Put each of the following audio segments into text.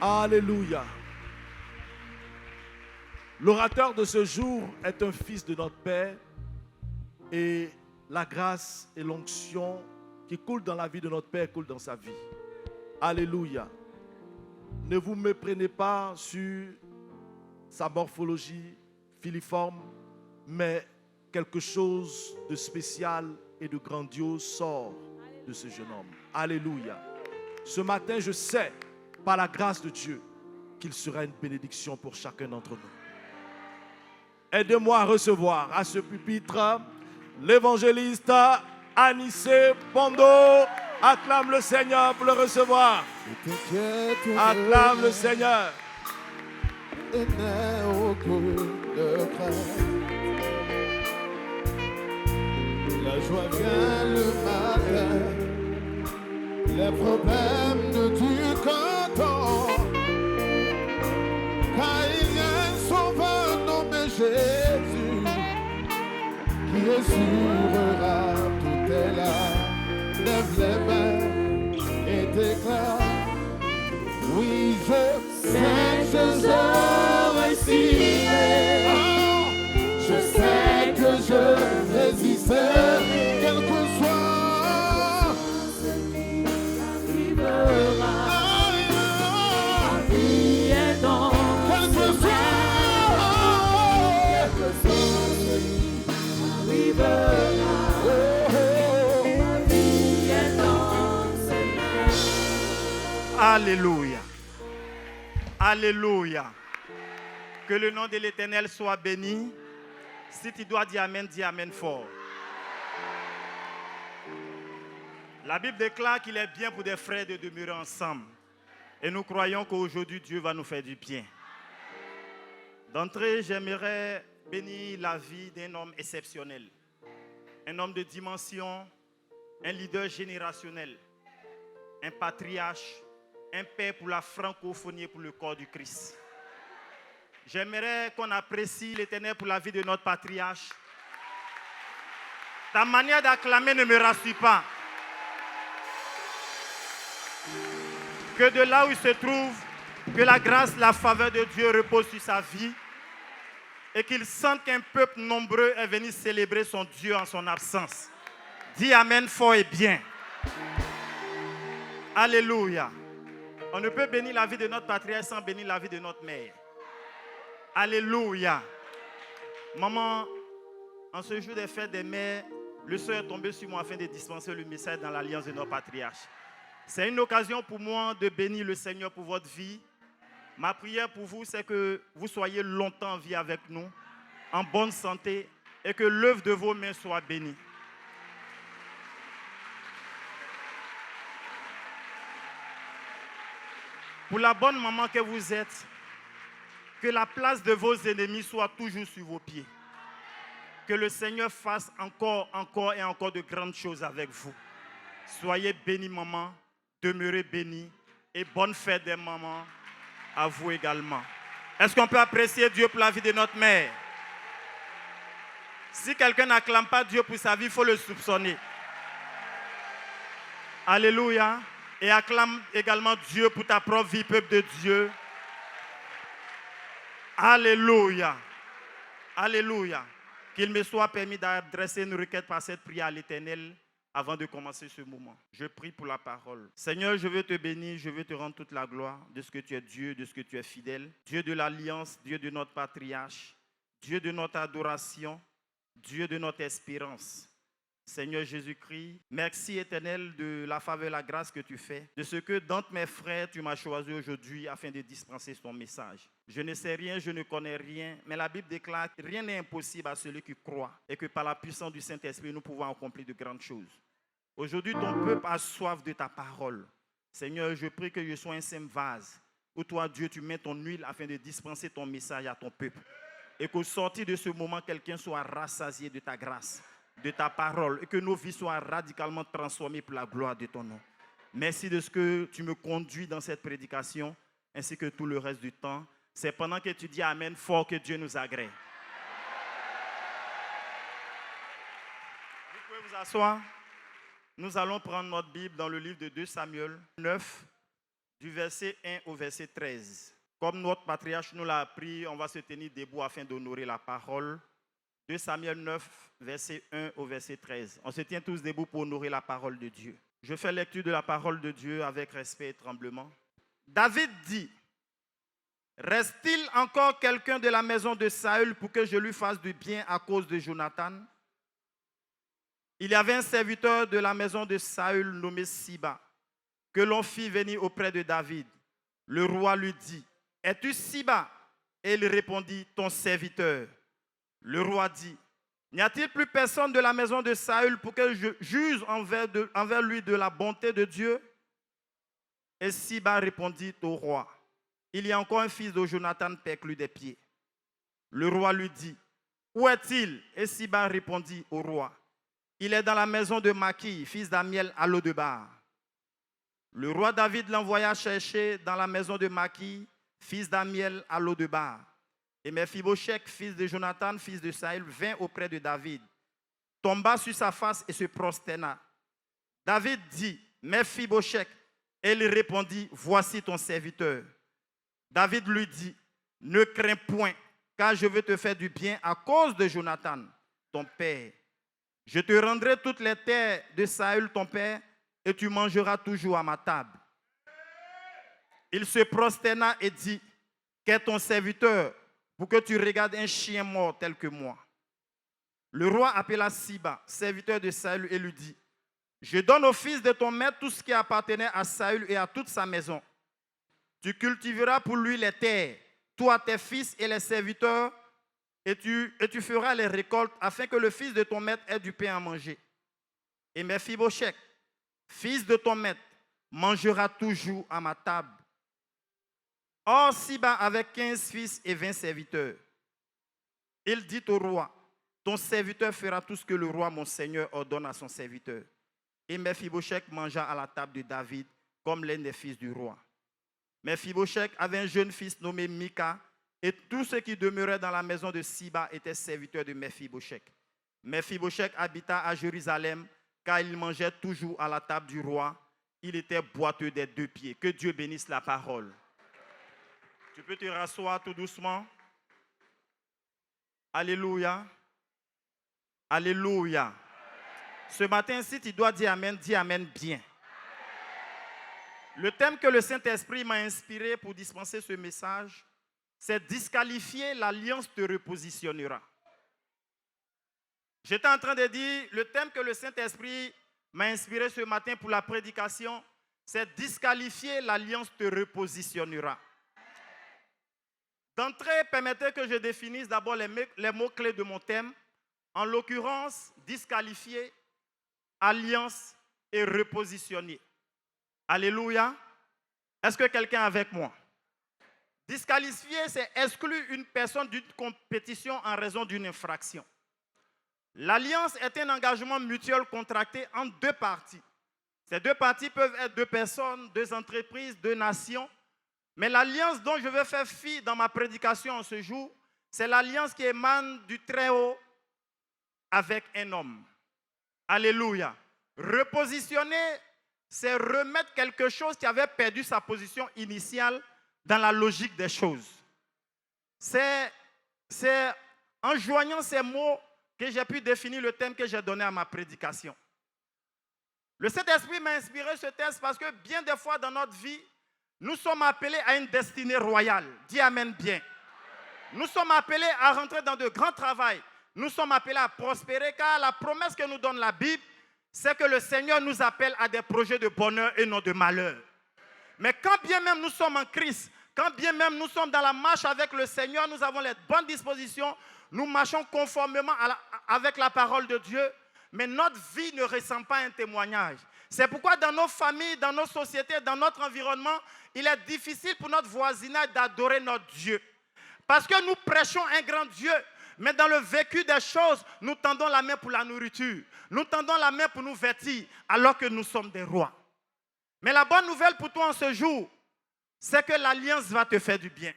Alléluia. L'orateur de ce jour est un fils de notre Père et la grâce et l'onction qui coulent dans la vie de notre Père coulent dans sa vie. Alléluia. Ne vous méprenez pas sur sa morphologie filiforme, mais quelque chose de spécial et de grandiose sort de ce jeune homme. Alléluia. Ce matin, je sais, par la grâce de Dieu, qu'il sera une bénédiction pour chacun d'entre nous. Aidez-moi à recevoir à ce pupitre l'évangéliste Anissé Pondo. Acclame le Seigneur pour le recevoir. Acclame le Seigneur. Et n'aie aucune crainte. La joie vient le matin. Les problèmes ne durent qu'un temps. Car il y a un sauveur nommé Jésus qui assurera tout est là. Lève les mains et déclare. Oui, je sais que je réussirai. Je sais que je résisterai. Quel que soit ce qui arrivera. Ma vie est dans quel que soit ce qui arrivera. Ma vie est dans ses mains. Alléluia. Alléluia. Que le nom de l'Éternel soit béni. Si tu dois dire Amen, dis Amen fort. La Bible déclare qu'il est bien pour des frères de demeurer ensemble. Et nous croyons qu'aujourd'hui, Dieu va nous faire du bien. D'entrée, j'aimerais bénir la vie d'un homme exceptionnel. Un homme de dimension, un leader générationnel, un patriarche, un père pour la francophonie et pour le corps du Christ. J'aimerais qu'on apprécie l'Éternel pour la vie de notre patriarche. Ta manière d'acclamer ne me rassure pas. Que de là où il se trouve, que la grâce, la faveur de Dieu repose sur sa vie et qu'il sente qu'un peuple nombreux est venu célébrer son Dieu en son absence. Dis Amen fort et bien. Alléluia. On ne peut bénir la vie de notre patriarche sans bénir la vie de notre mère. Alléluia. Maman, en ce jour des fêtes des mères, le Seigneur est tombé sur moi afin de dispenser le message dans l'alliance de nos patriarches. C'est une occasion pour moi de bénir le Seigneur pour votre vie. Ma prière pour vous, c'est que vous soyez longtemps en vie avec nous, en bonne santé, et que l'œuvre de vos mains soit bénie. Pour la bonne maman que vous êtes, que la place de vos ennemis soit toujours sur vos pieds. Que le Seigneur fasse encore et encore de grandes choses avec vous. Soyez bénis, maman. Demeurez bénis. Et bonne fête des mamans à vous également. Est-ce qu'on peut apprécier Dieu pour la vie de notre mère? Si quelqu'un n'acclame pas Dieu pour sa vie, il faut le soupçonner. Alléluia. Et acclame également Dieu pour ta propre vie, peuple de Dieu. Alléluia. Alléluia. Qu'il me soit permis d'adresser une requête par cette prière à l'Éternel avant de commencer ce moment. Je prie pour la parole. Seigneur, je veux te bénir, je veux te rendre toute la gloire de ce que tu es Dieu, de ce que tu es fidèle. Dieu de l'alliance, Dieu de notre patriarche, Dieu de notre adoration, Dieu de notre espérance. Seigneur Jésus-Christ, merci Éternel de la faveur et la grâce que tu fais, de ce que d'entre mes frères tu m'as choisi aujourd'hui afin de dispenser ton message. Je ne sais rien, je ne connais rien, mais la Bible déclare que rien n'est impossible à celui qui croit et que par la puissance du Saint-Esprit, nous pouvons accomplir de grandes choses. Aujourd'hui, ton peuple a soif de ta parole. Seigneur, je prie que je sois un saint vase où toi, Dieu, tu mets ton huile afin de dispenser ton message à ton peuple. Et qu'au sortir de ce moment, quelqu'un soit rassasié de ta grâce, de ta parole, et que nos vies soient radicalement transformées pour la gloire de ton nom. Merci de ce que tu me conduis dans cette prédication, ainsi que tout le reste du temps. C'est pendant que tu dis Amen fort que Dieu nous agrée. Vous pouvez vous asseoir. Nous allons prendre notre Bible dans le livre de 2 Samuel 9, du verset 1 au verset 13. Comme notre patriarche nous l'a appris, on va se tenir debout afin d'honorer la parole. 2 Samuel 9, verset 1 au verset 13. On se tient tous debout pour honorer la parole de Dieu. Je fais lecture de la parole de Dieu avec respect et tremblement. David dit, « Reste-t-il encore quelqu'un de la maison de Saül pour que je lui fasse du bien à cause de Jonathan ?» Il y avait un serviteur de la maison de Saül nommé Siba, que l'on fit venir auprès de David. Le roi lui dit, « Es-tu Siba ?» Et il répondit, « Ton serviteur. » Le roi dit, « N'y a-t-il plus personne de la maison de Saül pour que je juge envers lui de la bonté de Dieu ?» Et Siba répondit au roi, « Il y a encore un fils de Jonathan perclus des pieds. » Le roi lui dit, « Où est-il » Et Siba répondit au roi, « Il est dans la maison de Maki, fils d'Amiel à Lo-debar. » Le roi David l'envoya chercher dans la maison de Maki, fils d'Amiel à Lo-debar. Et Mephibosheth, fils de Jonathan, fils de Saül, vint auprès de David, tomba sur sa face et se prosterna. David dit, « Mephibosheth » et il répondit, « Voici ton serviteur. » David lui dit, « Ne crains point, car je veux te faire du bien à cause de Jonathan, ton père. Je te rendrai toutes les terres de Saül, ton père, et tu mangeras toujours à ma table. » Il se prosterna et dit, « Qu'est ton serviteur pour que tu regardes un chien mort tel que moi ?» Le roi appela Siba, serviteur de Saül, et lui dit, « Je donne au fils de ton maître tout ce qui appartenait à Saül et à toute sa maison. Tu cultiveras pour lui les terres, toi, tes fils et les serviteurs, et tu feras les récoltes afin que le fils de ton maître ait du pain à manger. Et Mephibosheth, fils de ton maître, mangera toujours à ma table. » Or, Siba avait 15 fils et 20 serviteurs. Il dit au roi, « Ton serviteur fera tout ce que le roi, mon seigneur, ordonne à son serviteur. » Et Mephibosheth mangea à la table de David comme l'un des fils du roi. Mephibosheth avait un jeune fils nommé Mika, et tous ceux qui demeuraient dans la maison de Siba étaient serviteurs de Mephibosheth. Mephibosheth habita à Jérusalem, car il mangeait toujours à la table du roi. Il était boiteux des 2 pieds. Que Dieu bénisse la parole. Tu peux te rasseoir tout doucement. Alléluia. Alléluia. Ce matin, si tu dois dire Amen, dis Amen bien. Le thème que le Saint-Esprit m'a inspiré pour dispenser ce message, c'est disqualifier, l'alliance te repositionnera. J'étais en train de dire, le thème que le Saint-Esprit m'a inspiré ce matin pour la prédication, c'est disqualifier, l'alliance te repositionnera. D'entrée, permettez que je définisse d'abord les mots-clés de mon thème. En l'occurrence, disqualifier, alliance et repositionner. Alléluia. Est-ce que quelqu'un est avec moi? Disqualifier, c'est exclure une personne d'une compétition en raison d'une infraction. L'alliance est un engagement mutuel contracté entre 2 parties. Ces 2 parties peuvent être 2 personnes, 2 entreprises, 2 nations. Mais l'alliance dont je veux faire fi dans ma prédication en ce jour, c'est l'alliance qui émane du Très-Haut avec un homme. Alléluia. Repositionner, c'est remettre quelque chose qui avait perdu sa position initiale dans la logique des choses. C'est en joignant ces mots que j'ai pu définir le thème que j'ai donné à ma prédication. Le Saint-Esprit m'a inspiré ce texte parce que bien des fois dans notre vie, nous sommes appelés à une destinée royale. Dis Amen bien. Nous sommes appelés à rentrer dans de grands travaux. Nous sommes appelés à prospérer car la promesse que nous donne la Bible, c'est que le Seigneur nous appelle à des projets de bonheur et non de malheur. Mais quand bien même nous sommes en Christ, quand bien même nous sommes dans la marche avec le Seigneur, nous avons les bonnes dispositions, nous marchons conformément avec la parole de Dieu, mais notre vie ne ressemble pas à un témoignage. C'est pourquoi dans nos familles, dans nos sociétés, dans notre environnement, il est difficile pour notre voisinage d'adorer notre Dieu. Parce que nous prêchons un grand Dieu, mais dans le vécu des choses, nous tendons la main pour la nourriture. Nous tendons la main pour nous vêtir, alors que nous sommes des rois. Mais la bonne nouvelle pour toi en ce jour, c'est que l'alliance va te faire du bien.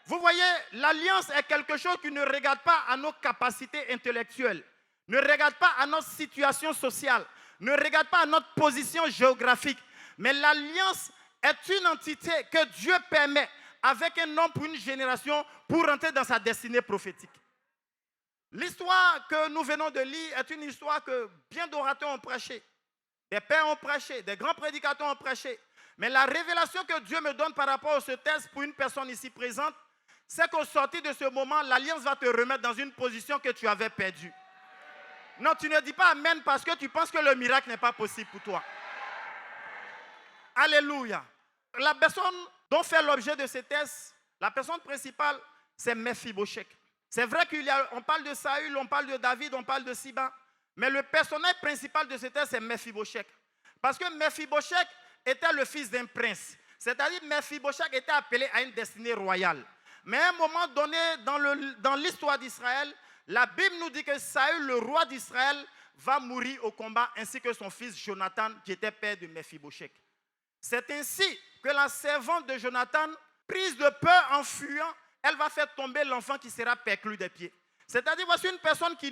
Vous voyez, l'alliance est quelque chose qui ne regarde pas à nos capacités intellectuelles, ne regarde pas à notre situation sociale, ne regarde pas à notre position géographique, mais l'alliance est une entité que Dieu permet avec un homme pour une génération pour rentrer dans sa destinée prophétique. L'histoire que nous venons de lire est une histoire que bien d'orateurs ont prêché. Des pères ont prêché, des grands prédicateurs ont prêché. Mais la révélation que Dieu me donne par rapport à ce texte pour une personne ici présente, c'est qu'au sortir de ce moment, l'alliance va te remettre dans une position que tu avais perdue. Non, tu ne dis pas amen parce que tu penses que le miracle n'est pas possible pour toi. Alléluia. La personne dont fait l'objet de ces tests, la personne principale, c'est Mephibosheth. C'est vrai qu'on parle de Saül, on parle de David, on parle de Siba, mais le personnage principal de ce test, c'est Mephibosheth. Parce que Mephibosheth était le fils d'un prince. C'est-à-dire que Mephibosheth était appelé à une destinée royale. Mais à un moment donné, dans l'histoire d'Israël, la Bible nous dit que Saül, le roi d'Israël, va mourir au combat, ainsi que son fils Jonathan, qui était père de Mephibosheth. C'est ainsi que la servante de Jonathan, prise de peur en fuyant, elle va faire tomber l'enfant qui sera perclus des pieds. C'est-à-dire, voici une personne qui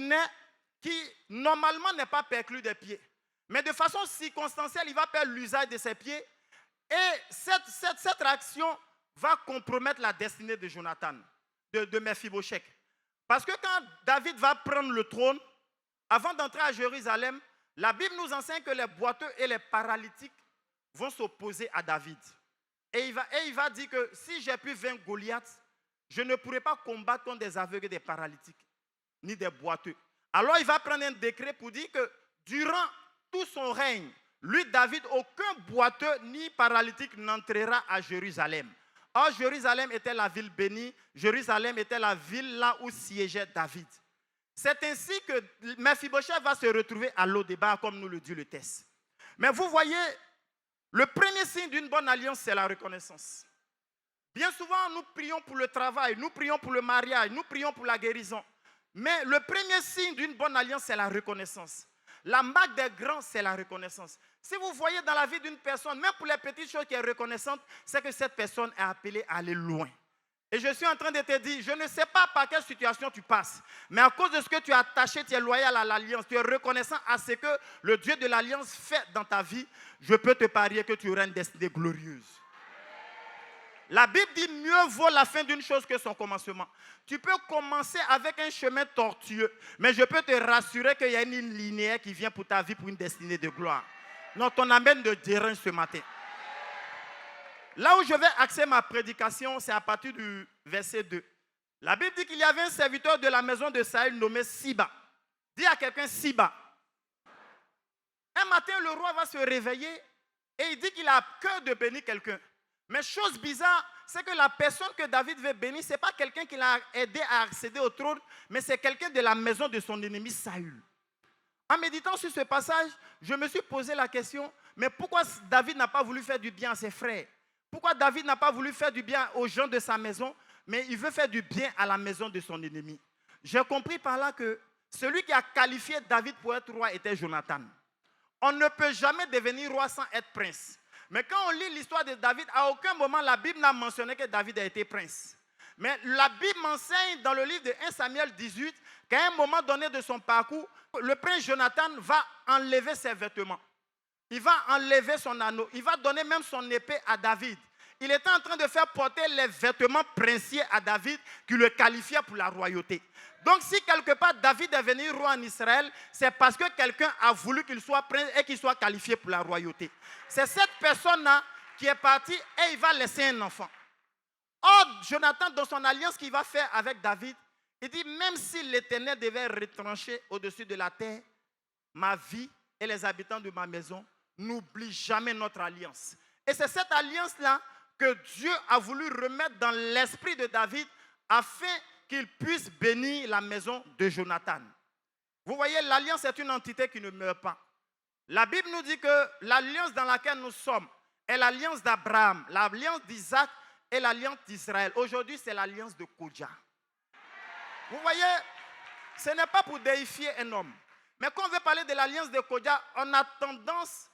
normalement n'est pas perclus des pieds. Mais de façon circonstancielle, il va perdre l'usage de ses pieds. Et cette action va compromettre la destinée de Jonathan, de Mephibosheth. Parce que quand David va prendre le trône, avant d'entrer à Jérusalem, la Bible nous enseigne que les boiteux et les paralytiques vont s'opposer à David. Et il va dire que si j'ai pu vaincre Goliath, je ne pourrai pas combattre contre des aveugles et des paralytiques, ni des boiteux. Alors il va prendre un décret pour dire que durant tout son règne, lui, David, aucun boiteux ni paralytique n'entrera à Jérusalem. Or, Jérusalem était la ville bénie, Jérusalem était la ville là où siégeait David. C'est ainsi que Mephibosheth va se retrouver à Lo-débar, comme nous le dit le texte. Mais vous voyez, le premier signe d'une bonne alliance, c'est la reconnaissance. Bien souvent, nous prions pour le travail, nous prions pour le mariage, nous prions pour la guérison. Mais le premier signe d'une bonne alliance, c'est la reconnaissance. La marque des grands, c'est la reconnaissance. Si vous voyez dans la vie d'une personne, même pour les petites choses qui est reconnaissante, c'est que cette personne est appelée à aller loin. Et je suis en train de te dire, je ne sais pas par quelle situation tu passes, mais à cause de ce que tu as attaché, tu es loyal à l'alliance, tu es reconnaissant à ce que le Dieu de l'alliance fait dans ta vie, je peux te parier que tu auras une destinée glorieuse. La Bible dit mieux vaut la fin d'une chose que son commencement. Tu peux commencer avec un chemin tortueux, mais je peux te rassurer qu'il y a une ligne linéaire qui vient pour ta vie, pour une destinée de gloire. Non, ton amen de dérange ce matin. Là où je vais axer ma prédication, c'est à partir du verset 2. La Bible dit qu'il y avait un serviteur de la maison de Saül nommé Siba. Dis à quelqu'un Siba. Un matin, le roi va se réveiller et il dit qu'il a à cœur de bénir quelqu'un. Mais chose bizarre, c'est que la personne que David veut bénir, ce n'est pas quelqu'un qui l'a aidé à accéder au trône, mais c'est quelqu'un de la maison de son ennemi Saül. En méditant sur ce passage, je me suis posé la question, mais pourquoi David n'a pas voulu faire du bien à ses frères? Pourquoi David n'a pas voulu faire du bien aux gens de sa maison, mais il veut faire du bien à la maison de son ennemi? J'ai compris par là que celui qui a qualifié David pour être roi était Jonathan. On ne peut jamais devenir roi sans être prince. Mais quand on lit l'histoire de David, à aucun moment la Bible n'a mentionné que David a été prince. Mais la Bible m'enseigne dans le livre de 1 Samuel 18 qu'à un moment donné de son parcours, le prince Jonathan va enlever ses vêtements. Il va enlever son anneau. Il va donner même son épée à David. Il était en train de faire porter les vêtements princiers à David qui le qualifiait pour la royauté. Donc si quelque part David est venu roi en Israël, c'est parce que quelqu'un a voulu qu'il soit prince et qu'il soit qualifié pour la royauté. C'est cette personne-là qui est partie et il va laisser un enfant. Or, Jonathan, dans son alliance qu'il va faire avec David, il dit, même si l'Éternel devait retrancher au-dessus de la terre, ma vie et les habitants de ma maison n'oublient jamais notre alliance. Et c'est cette alliance-là que Dieu a voulu remettre dans l'esprit de David afin qu'il puisse bénir la maison de Jonathan. Vous voyez, l'alliance est une entité qui ne meurt pas. La Bible nous dit que l'alliance dans laquelle nous sommes est l'alliance d'Abraham, l'alliance d'Isaac et l'alliance d'Israël. Aujourd'hui, c'est l'alliance de Kodja. Vous voyez, ce n'est pas pour déifier un homme. Mais quand on veut parler de l'alliance de Kodja, on a tendance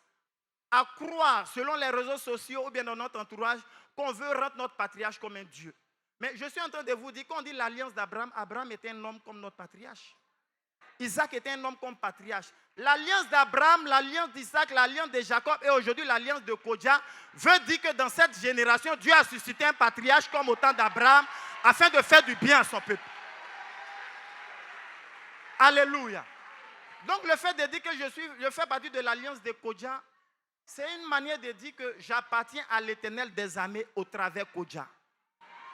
à croire, selon les réseaux sociaux ou bien dans notre entourage, qu'on veut rendre notre patriarche comme un Dieu. Mais je suis en train de vous dire, quand on dit l'alliance d'Abraham, Abraham était un homme comme notre patriarche. Isaac était un homme comme patriarche. L'alliance d'Abraham, l'alliance d'Isaac, l'alliance de Jacob et aujourd'hui l'alliance de Kodja veut dire que dans cette génération, Dieu a suscité un patriarche comme au temps d'Abraham afin de faire du bien à son peuple. Alléluia. Donc le fait de dire que je fais partie de l'alliance de Kodja, c'est une manière de dire que j'appartiens à l'Éternel des armées au travers Kodja.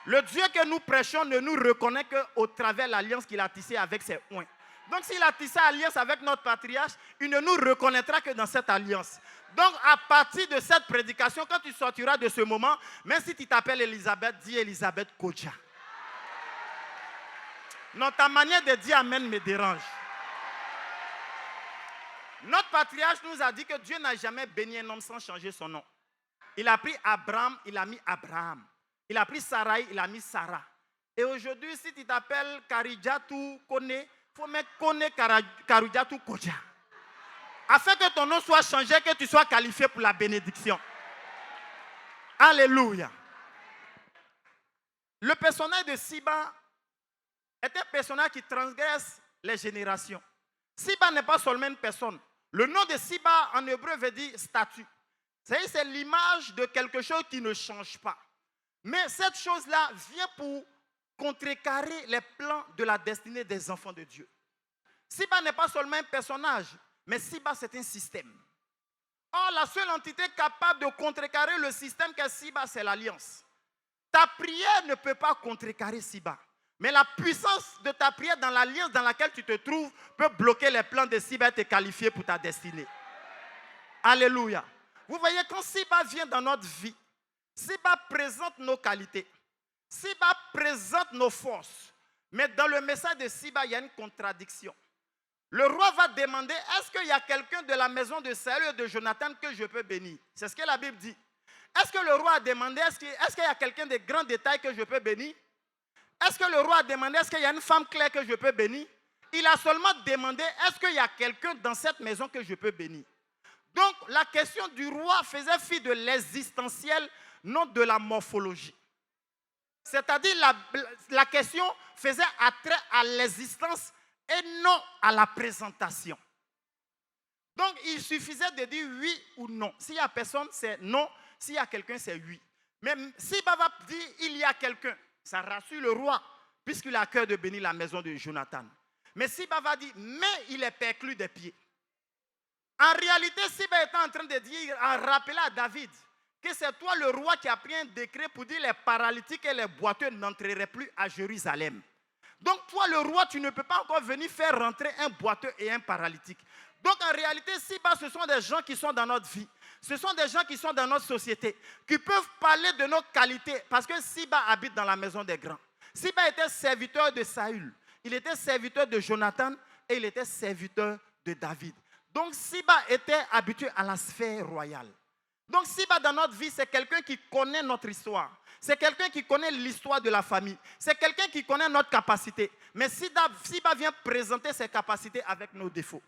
Le Dieu que nous prêchons ne nous reconnaît qu'au travers de l'alliance qu'il a tissée avec ses oins. Donc s'il a tissé alliance avec notre patriarche, il ne nous reconnaîtra que dans cette alliance. Donc à partir de cette prédication, quand tu sortiras de ce moment, même si tu t'appelles Elisabeth, dis Elisabeth Kodja. Non, ta manière de dire Amen me dérange. Notre patriarche nous a dit que Dieu n'a jamais béni un homme sans changer son nom. Il a pris Abraham, il a mis Abraham. Il a pris Sarai, il a mis Sarah. Et aujourd'hui, si tu t'appelles Karidjatou Kone, il faut mettre Kone Karidjatou Kodja. Afin que ton nom soit changé, que tu sois qualifié pour la bénédiction. Alléluia. Le personnage de Siba est un personnage qui transgresse les générations. Siba n'est pas seulement une personne. Le nom de Siba en hébreu veut dire statue. C'est l'image de quelque chose qui ne change pas. Mais cette chose-là vient pour contrecarrer les plans de la destinée des enfants de Dieu. Siba n'est pas seulement un personnage, mais Siba c'est un système. Or, la seule entité capable de contrecarrer le système qu'est Siba, c'est l'alliance. Ta prière ne peut pas contrecarrer Siba. Mais la puissance de ta prière dans l'alliance dans laquelle tu te trouves peut bloquer les plans de Siba et te qualifier pour ta destinée. Alléluia. Vous voyez, quand Siba vient dans notre vie, Siba présente nos qualités. Siba présente nos forces. Mais dans le message de Siba, il y a une contradiction. Le roi va demander, est-ce qu'il y a quelqu'un de la maison de Saül et de Jonathan que je peux bénir? C'est ce que la Bible dit. Est-ce que le roi a demandé, est-ce qu'il y a quelqu'un de grand détail que je peux bénir? Est-ce que le roi a demandé, est-ce qu'il y a une femme claire que je peux bénir? Il a seulement demandé, est-ce qu'il y a quelqu'un dans cette maison que je peux bénir? Donc, la question du roi faisait fi de l'existentiel, non de la morphologie. C'est-à-dire, la question faisait attrait à l'existence et non à la présentation. Donc, il suffisait de dire oui ou non. S'il n'y a personne, c'est non. S'il y a quelqu'un, c'est oui. Mais si Baba dit il y a quelqu'un, ça rassure le roi, puisqu'il a à cœur de bénir la maison de Jonathan. Mais Siba va dire, mais il est perclus des pieds. En réalité, Siba est en train de dire, en rappelant à David, que c'est toi le roi qui a pris un décret pour dire les paralytiques et les boiteux n'entreraient plus à Jérusalem. Donc toi le roi, tu ne peux pas encore venir faire rentrer un boiteux et un paralytique. Donc en réalité, Siba, ce sont des gens qui sont dans notre vie. Ce sont des gens qui sont dans notre société, qui peuvent parler de nos qualités, parce que Siba habite dans la maison des grands. Siba était serviteur de Saül, il était serviteur de Jonathan et il était serviteur de David. Donc Siba était habitué à la sphère royale. Donc Siba dans notre vie, c'est quelqu'un qui connaît notre histoire. C'est quelqu'un qui connaît l'histoire de la famille. C'est quelqu'un qui connaît notre capacité. Mais Siba vient présenter ses capacités avec nos défauts.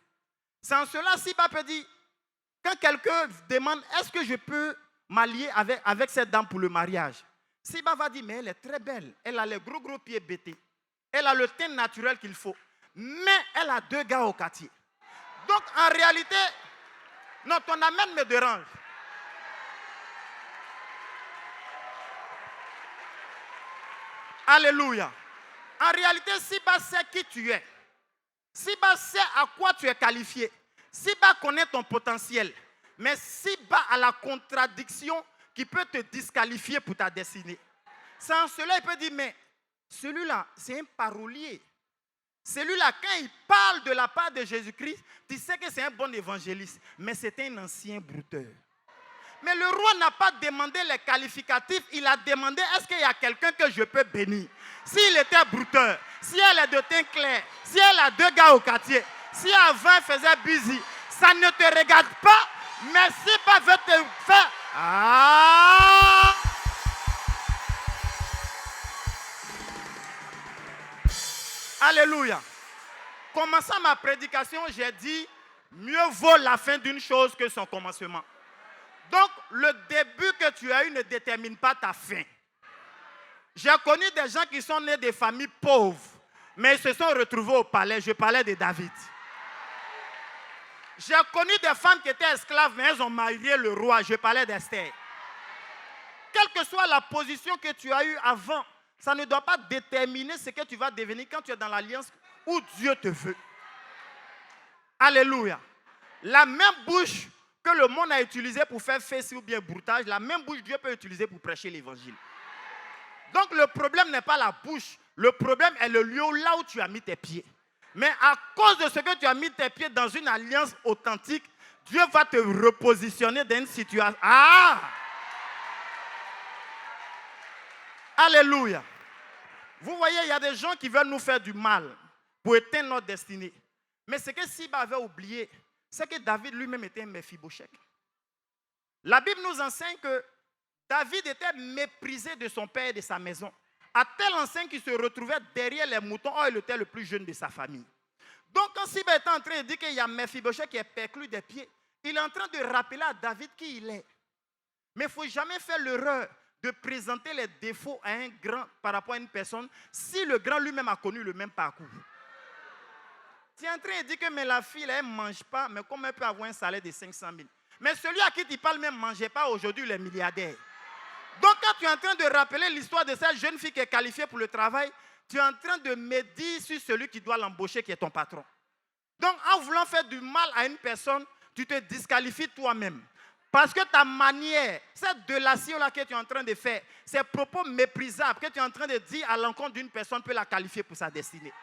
C'est en cela Siba peut dire, quand quelqu'un demande, est-ce que je peux m'allier avec cette dame pour le mariage? Siba va dire, mais elle est très belle. Elle a les gros pieds bêtés. Elle a le teint naturel qu'il faut. Mais elle a 2 gars au quartier. Donc en réalité, non, ton amen me dérange. Alléluia. En réalité, Siba sait qui tu es. Siba sait à quoi tu es qualifié. Siba connaît ton potentiel. Mais Siba a la contradiction qui peut te disqualifier pour ta destinée. Sans cela, il peut dire, mais celui-là, c'est un parolier. Celui-là, quand il parle de la part de Jésus-Christ, tu sais que c'est un bon évangéliste. Mais c'est un ancien brouteur. Mais le roi n'a pas demandé les qualificatifs, il a demandé est-ce qu'il y a quelqu'un que je peux bénir. S'il était brouteur, si elle est de teint clair, si elle a 2 gars au quartier, si avant elle faisait busy, ça ne te regarde pas, mais si pas veut te faire... Ah! Alléluia. Commençant ma prédication, j'ai dit mieux vaut la fin d'une chose que son commencement. Donc, le début que tu as eu ne détermine pas ta fin. J'ai connu des gens qui sont nés de familles pauvres, mais ils se sont retrouvés au palais. Je parlais de David. J'ai connu des femmes qui étaient esclaves, mais elles ont marié le roi. Je parlais d'Esther. Quelle que soit la position que tu as eue avant, ça ne doit pas déterminer ce que tu vas devenir quand tu es dans l'alliance où Dieu te veut. Alléluia. La même bouche que le monde a utilisée pour faire fesse ou bien broutage, la même bouche Dieu peut utiliser pour prêcher l'évangile. Donc le problème n'est pas la bouche, le problème est le lieu là où tu as mis tes pieds. Mais à cause de ce que tu as mis tes pieds dans une alliance authentique, Dieu va te repositionner dans une situation. Ah! Alléluia. Vous voyez, il y a des gens qui veulent nous faire du mal pour éteindre notre destinée. Mais ce que Siba avait oublié, c'est que David lui-même était un Mephibosheth. La Bible nous enseigne que David était méprisé de son père et de sa maison. À tel enseigne qu'il se retrouvait derrière les moutons. Oh, il était le plus jeune de sa famille. Donc quand Siba est en train de dire qu'il y a Mephibosheth qui est perclus des pieds, il est en train de rappeler à David qui il est. Mais il ne faut jamais faire l'erreur de présenter les défauts à un grand par rapport à une personne si le grand lui-même a connu le même parcours. Tu es en train de dire que mais la fille, elle ne mange pas, mais comment elle peut avoir un salaire de 500 000? Mais celui à qui tu parles même ne mangeait pas aujourd'hui, les milliardaires. Donc quand tu es en train de rappeler l'histoire de cette jeune fille qui est qualifiée pour le travail, tu es en train de médire sur celui qui doit l'embaucher, qui est ton patron. Donc en voulant faire du mal à une personne, tu te disqualifies toi-même. Parce que ta manière, cette délation-là que tu es en train de faire, ces propos méprisables que tu es en train de dire à l'encontre d'une personne peut la qualifier pour sa destinée.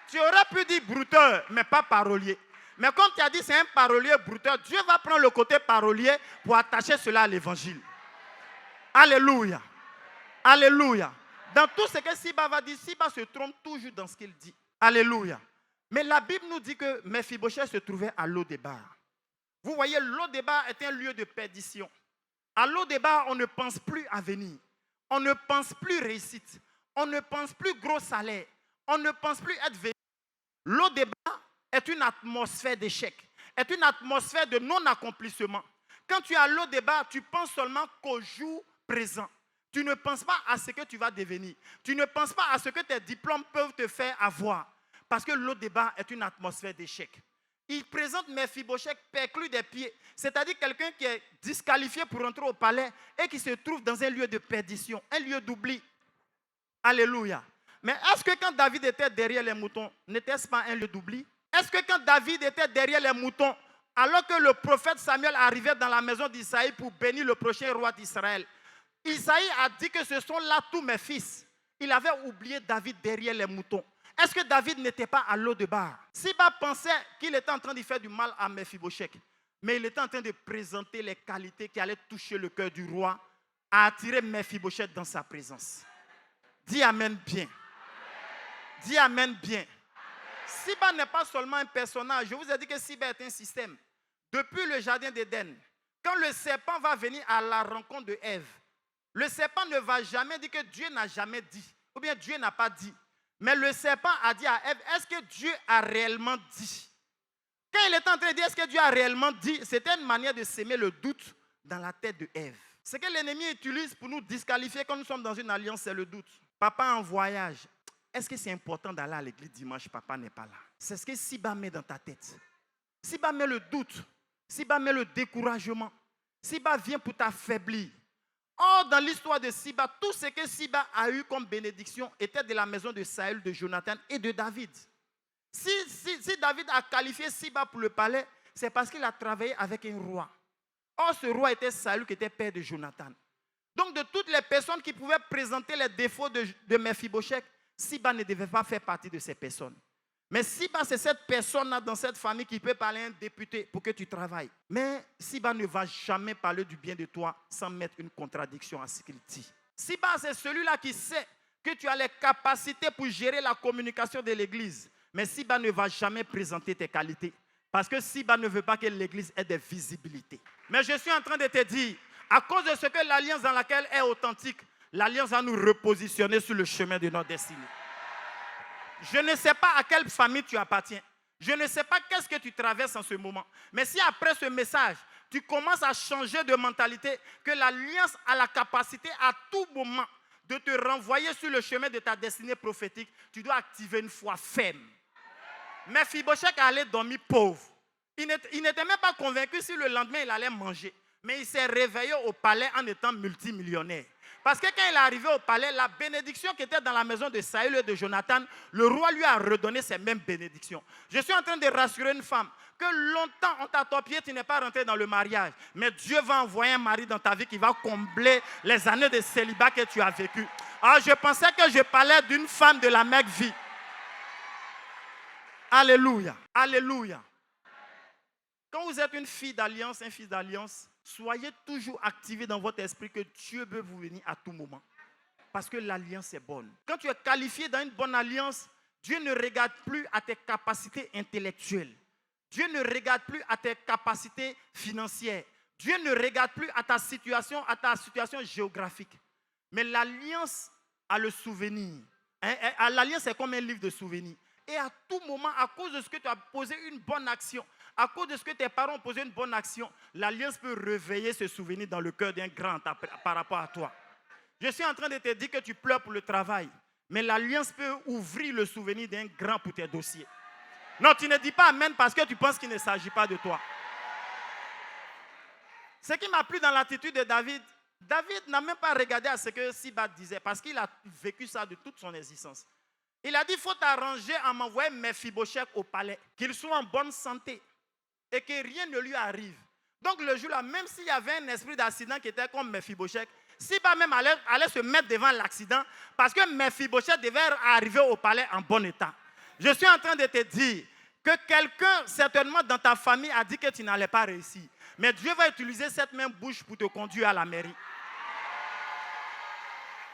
Tu aurais pu dire brouteur, mais pas parolier. Mais comme tu as dit c'est un parolier brouteur, Dieu va prendre le côté parolier pour attacher cela à l'évangile. Alléluia. Alléluia. Dans tout ce que Siba va dire, Siba se trompe toujours dans ce qu'il dit. Alléluia. Mais la Bible nous dit que Mephibosheth se trouvait à Lo-Débar. Vous voyez, Lo-Débar est un lieu de perdition. À Lo-Débar, on ne pense plus à venir. On ne pense plus réussite. On ne pense plus gros salaire. On ne pense plus être venu. Lo-Débar est une atmosphère d'échec. Est une atmosphère de non-accomplissement. Quand tu es à Lo-Débar, tu penses seulement qu'au jour présent. Tu ne penses pas à ce que tu vas devenir. Tu ne penses pas à ce que tes diplômes peuvent te faire avoir. Parce que Lo-Débar est une atmosphère d'échec. Il présente Mephibosheth perclus des pieds, c'est-à-dire quelqu'un qui est disqualifié pour entrer au palais et qui se trouve dans un lieu de perdition, un lieu d'oubli. Alléluia. Mais est-ce que quand David était derrière les moutons, n'était-ce pas un lieu d'oubli? Est-ce que quand David était derrière les moutons, alors que le prophète Samuel arrivait dans la maison d'Isaïe pour bénir le prochain roi d'Israël, Isaïe a dit que ce sont là tous mes fils. Il avait oublié David derrière les moutons. Est-ce que David n'était pas à Lo-Débar? Siba pensait qu'il était en train de faire du mal à Mephibosheth, mais il était en train de présenter les qualités qui allaient toucher le cœur du roi, à attirer Mephibosheth dans sa présence. Dis Amen bien. Dis Amen bien. Siba n'est pas seulement un personnage. Je vous ai dit que Siba est un système. Depuis le jardin d'Éden, quand le serpent va venir à la rencontre de Ève, le serpent ne va jamais dire que Dieu n'a jamais dit, ou bien Dieu n'a pas dit. Mais le serpent a dit à Ève, est-ce que Dieu a réellement dit? Quand il est en train de dire, est-ce que Dieu a réellement dit? C'était une manière de s'aimer le doute dans la tête de Ève. Ce que l'ennemi utilise pour nous disqualifier quand nous sommes dans une alliance, c'est le doute. Papa en voyage, est-ce que c'est important d'aller à l'église dimanche? Papa n'est pas là. C'est ce que Siba met dans ta tête. Siba met le doute. Siba met le découragement. Siba vient pour t'affaiblir. Or, dans l'histoire de Siba, tout ce que Siba a eu comme bénédiction était de la maison de Saül, de Jonathan et de David. Si David a qualifié Siba pour le palais, c'est parce qu'il a travaillé avec un roi. Or, ce roi était Saül qui était père de Jonathan. Donc, de toutes les personnes qui pouvaient présenter les défauts de Mephibosheth, Siba ne devait pas faire partie de ces personnes. Mais Siba, c'est cette personne-là dans cette famille qui peut parler à un député pour que tu travailles. Mais Siba ne va jamais parler du bien de toi sans mettre une contradiction à ce qu'il dit. Siba, c'est celui-là qui sait que tu as les capacités pour gérer la communication de l'église. Mais Siba ne va jamais présenter tes qualités. Parce que Siba ne veut pas que l'église ait des visibilités. Mais je suis en train de te dire, à cause de ce que l'alliance dans laquelle est authentique, l'alliance va nous repositionner sur le chemin de notre destinée. Je ne sais pas à quelle famille tu appartiens. Je ne sais pas qu'est-ce que tu traverses en ce moment. Mais si après ce message, tu commences à changer de mentalité, que l'alliance a la capacité à tout moment de te renvoyer sur le chemin de ta destinée prophétique, tu dois activer une foi ferme. Mephibosheth allait dormir pauvre. Il n'était même pas convaincu si le lendemain il allait manger. Mais il s'est réveillé au palais en étant multimillionnaire. Parce que quand il est arrivé au palais, la bénédiction qui était dans la maison de Saül et de Jonathan, le roi lui a redonné ces mêmes bénédictions. Je suis en train de rassurer une femme que longtemps on t'a torpillé, tu n'es pas rentré dans le mariage. Mais Dieu va envoyer un mari dans ta vie qui va combler les années de célibat que tu as vécues. Ah, je pensais que je parlais d'une femme de la mec vie. Alléluia. Alléluia. Quand vous êtes une fille d'alliance, un fils d'alliance, soyez toujours activé dans votre esprit que Dieu veut vous venir à tout moment. Parce que l'alliance est bonne. Quand tu es qualifié dans une bonne alliance, Dieu ne regarde plus à tes capacités intellectuelles. Dieu ne regarde plus à tes capacités financières. Dieu ne regarde plus à ta situation géographique. Mais l'alliance a le souvenir. L'alliance est comme un livre de souvenirs. Et à tout moment, à cause de ce que tu as posé une bonne action, à cause de ce que tes parents ont posé une bonne action, l'alliance peut réveiller ce souvenir dans le cœur d'un grand par rapport à toi. Je suis en train de te dire que tu pleures pour le travail, mais l'alliance peut ouvrir le souvenir d'un grand pour tes dossiers. Non, tu ne dis pas amen parce que tu penses qu'il ne s'agit pas de toi. Ce qui m'a plu dans l'attitude de David, David n'a même pas regardé à ce que Siba disait parce qu'il a vécu ça de toute son existence. Il a dit, il faut t'arranger à m'envoyer Mephibosheth au palais, qu'il soit en bonne santé et que rien ne lui arrive. Donc le jour-là, même s'il y avait un esprit d'accident qui était comme Mephibosheth, Siba même allait se mettre devant l'accident parce que Mephibosheth devait arriver au palais en bon état. Je suis en train de te dire que quelqu'un, certainement dans ta famille, a dit que tu n'allais pas réussir. Mais Dieu va utiliser cette même bouche pour te conduire à la mairie.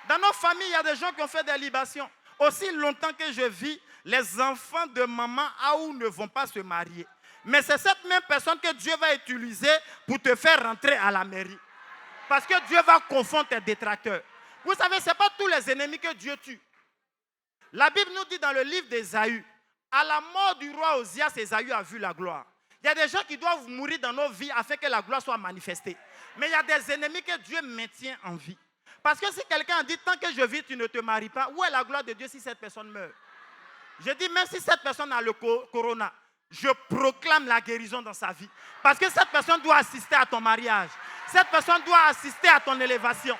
Dans nos familles, il y a des gens qui ont fait des libations. Aussi longtemps que je vis, les enfants de maman Aou ne vont pas se marier. Mais c'est cette même personne que Dieu va utiliser pour te faire rentrer à la mairie. Parce que Dieu va confondre tes détracteurs. Vous savez, ce n'est pas tous les ennemis que Dieu tue. La Bible nous dit dans le livre d'Ésaü, à la mort du roi Osias, Ésaü a vu la gloire. Il y a des gens qui doivent mourir dans nos vies afin que la gloire soit manifestée. Mais il y a des ennemis que Dieu maintient en vie. Parce que si quelqu'un dit, tant que je vis, tu ne te maries pas, où est la gloire de Dieu si cette personne meurt? Je dis, même si cette personne a le corona, je proclame la guérison dans sa vie. Parce que cette personne doit assister à ton mariage. Cette personne doit assister à ton élévation.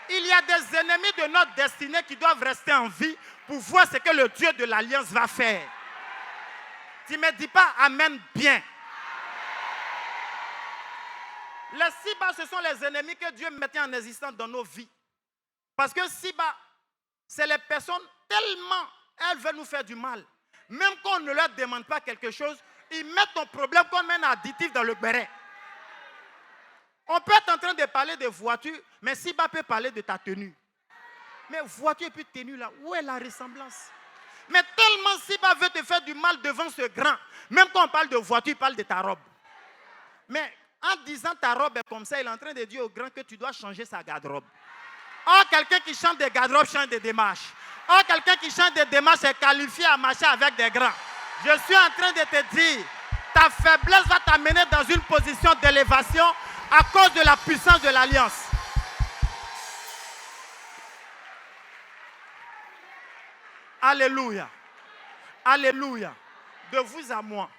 Il y a des ennemis de notre destinée qui doivent rester en vie pour voir ce que le Dieu de l'Alliance va faire. Tu ne me dis pas amen bien. Les Siba, ce sont les ennemis que Dieu mettait en existence dans nos vies. Parce que Siba, c'est les personnes tellement, elles veulent nous faire du mal. Même quand on ne leur demande pas quelque chose, ils mettent ton problème comme un additif dans le béret. On peut être en train de parler de voiture, mais Siba peut parler de ta tenue. Mais voiture et puis tenue là, où est la ressemblance? Mais tellement Siba veut te faire du mal devant ce grand. Même quand on parle de voiture, il parle de ta robe. Mais en disant ta robe est comme ça, il est en train de dire au grand que tu dois changer sa garde-robe. Or, quelqu'un qui chante des garde-robes chante des démarches. Or, quelqu'un qui chante des démarches est qualifié à marcher avec des grands. Je suis en train de te dire, ta faiblesse va t'amener dans une position d'élévation à cause de la puissance de l'alliance. Alléluia. Alléluia. De vous à moi,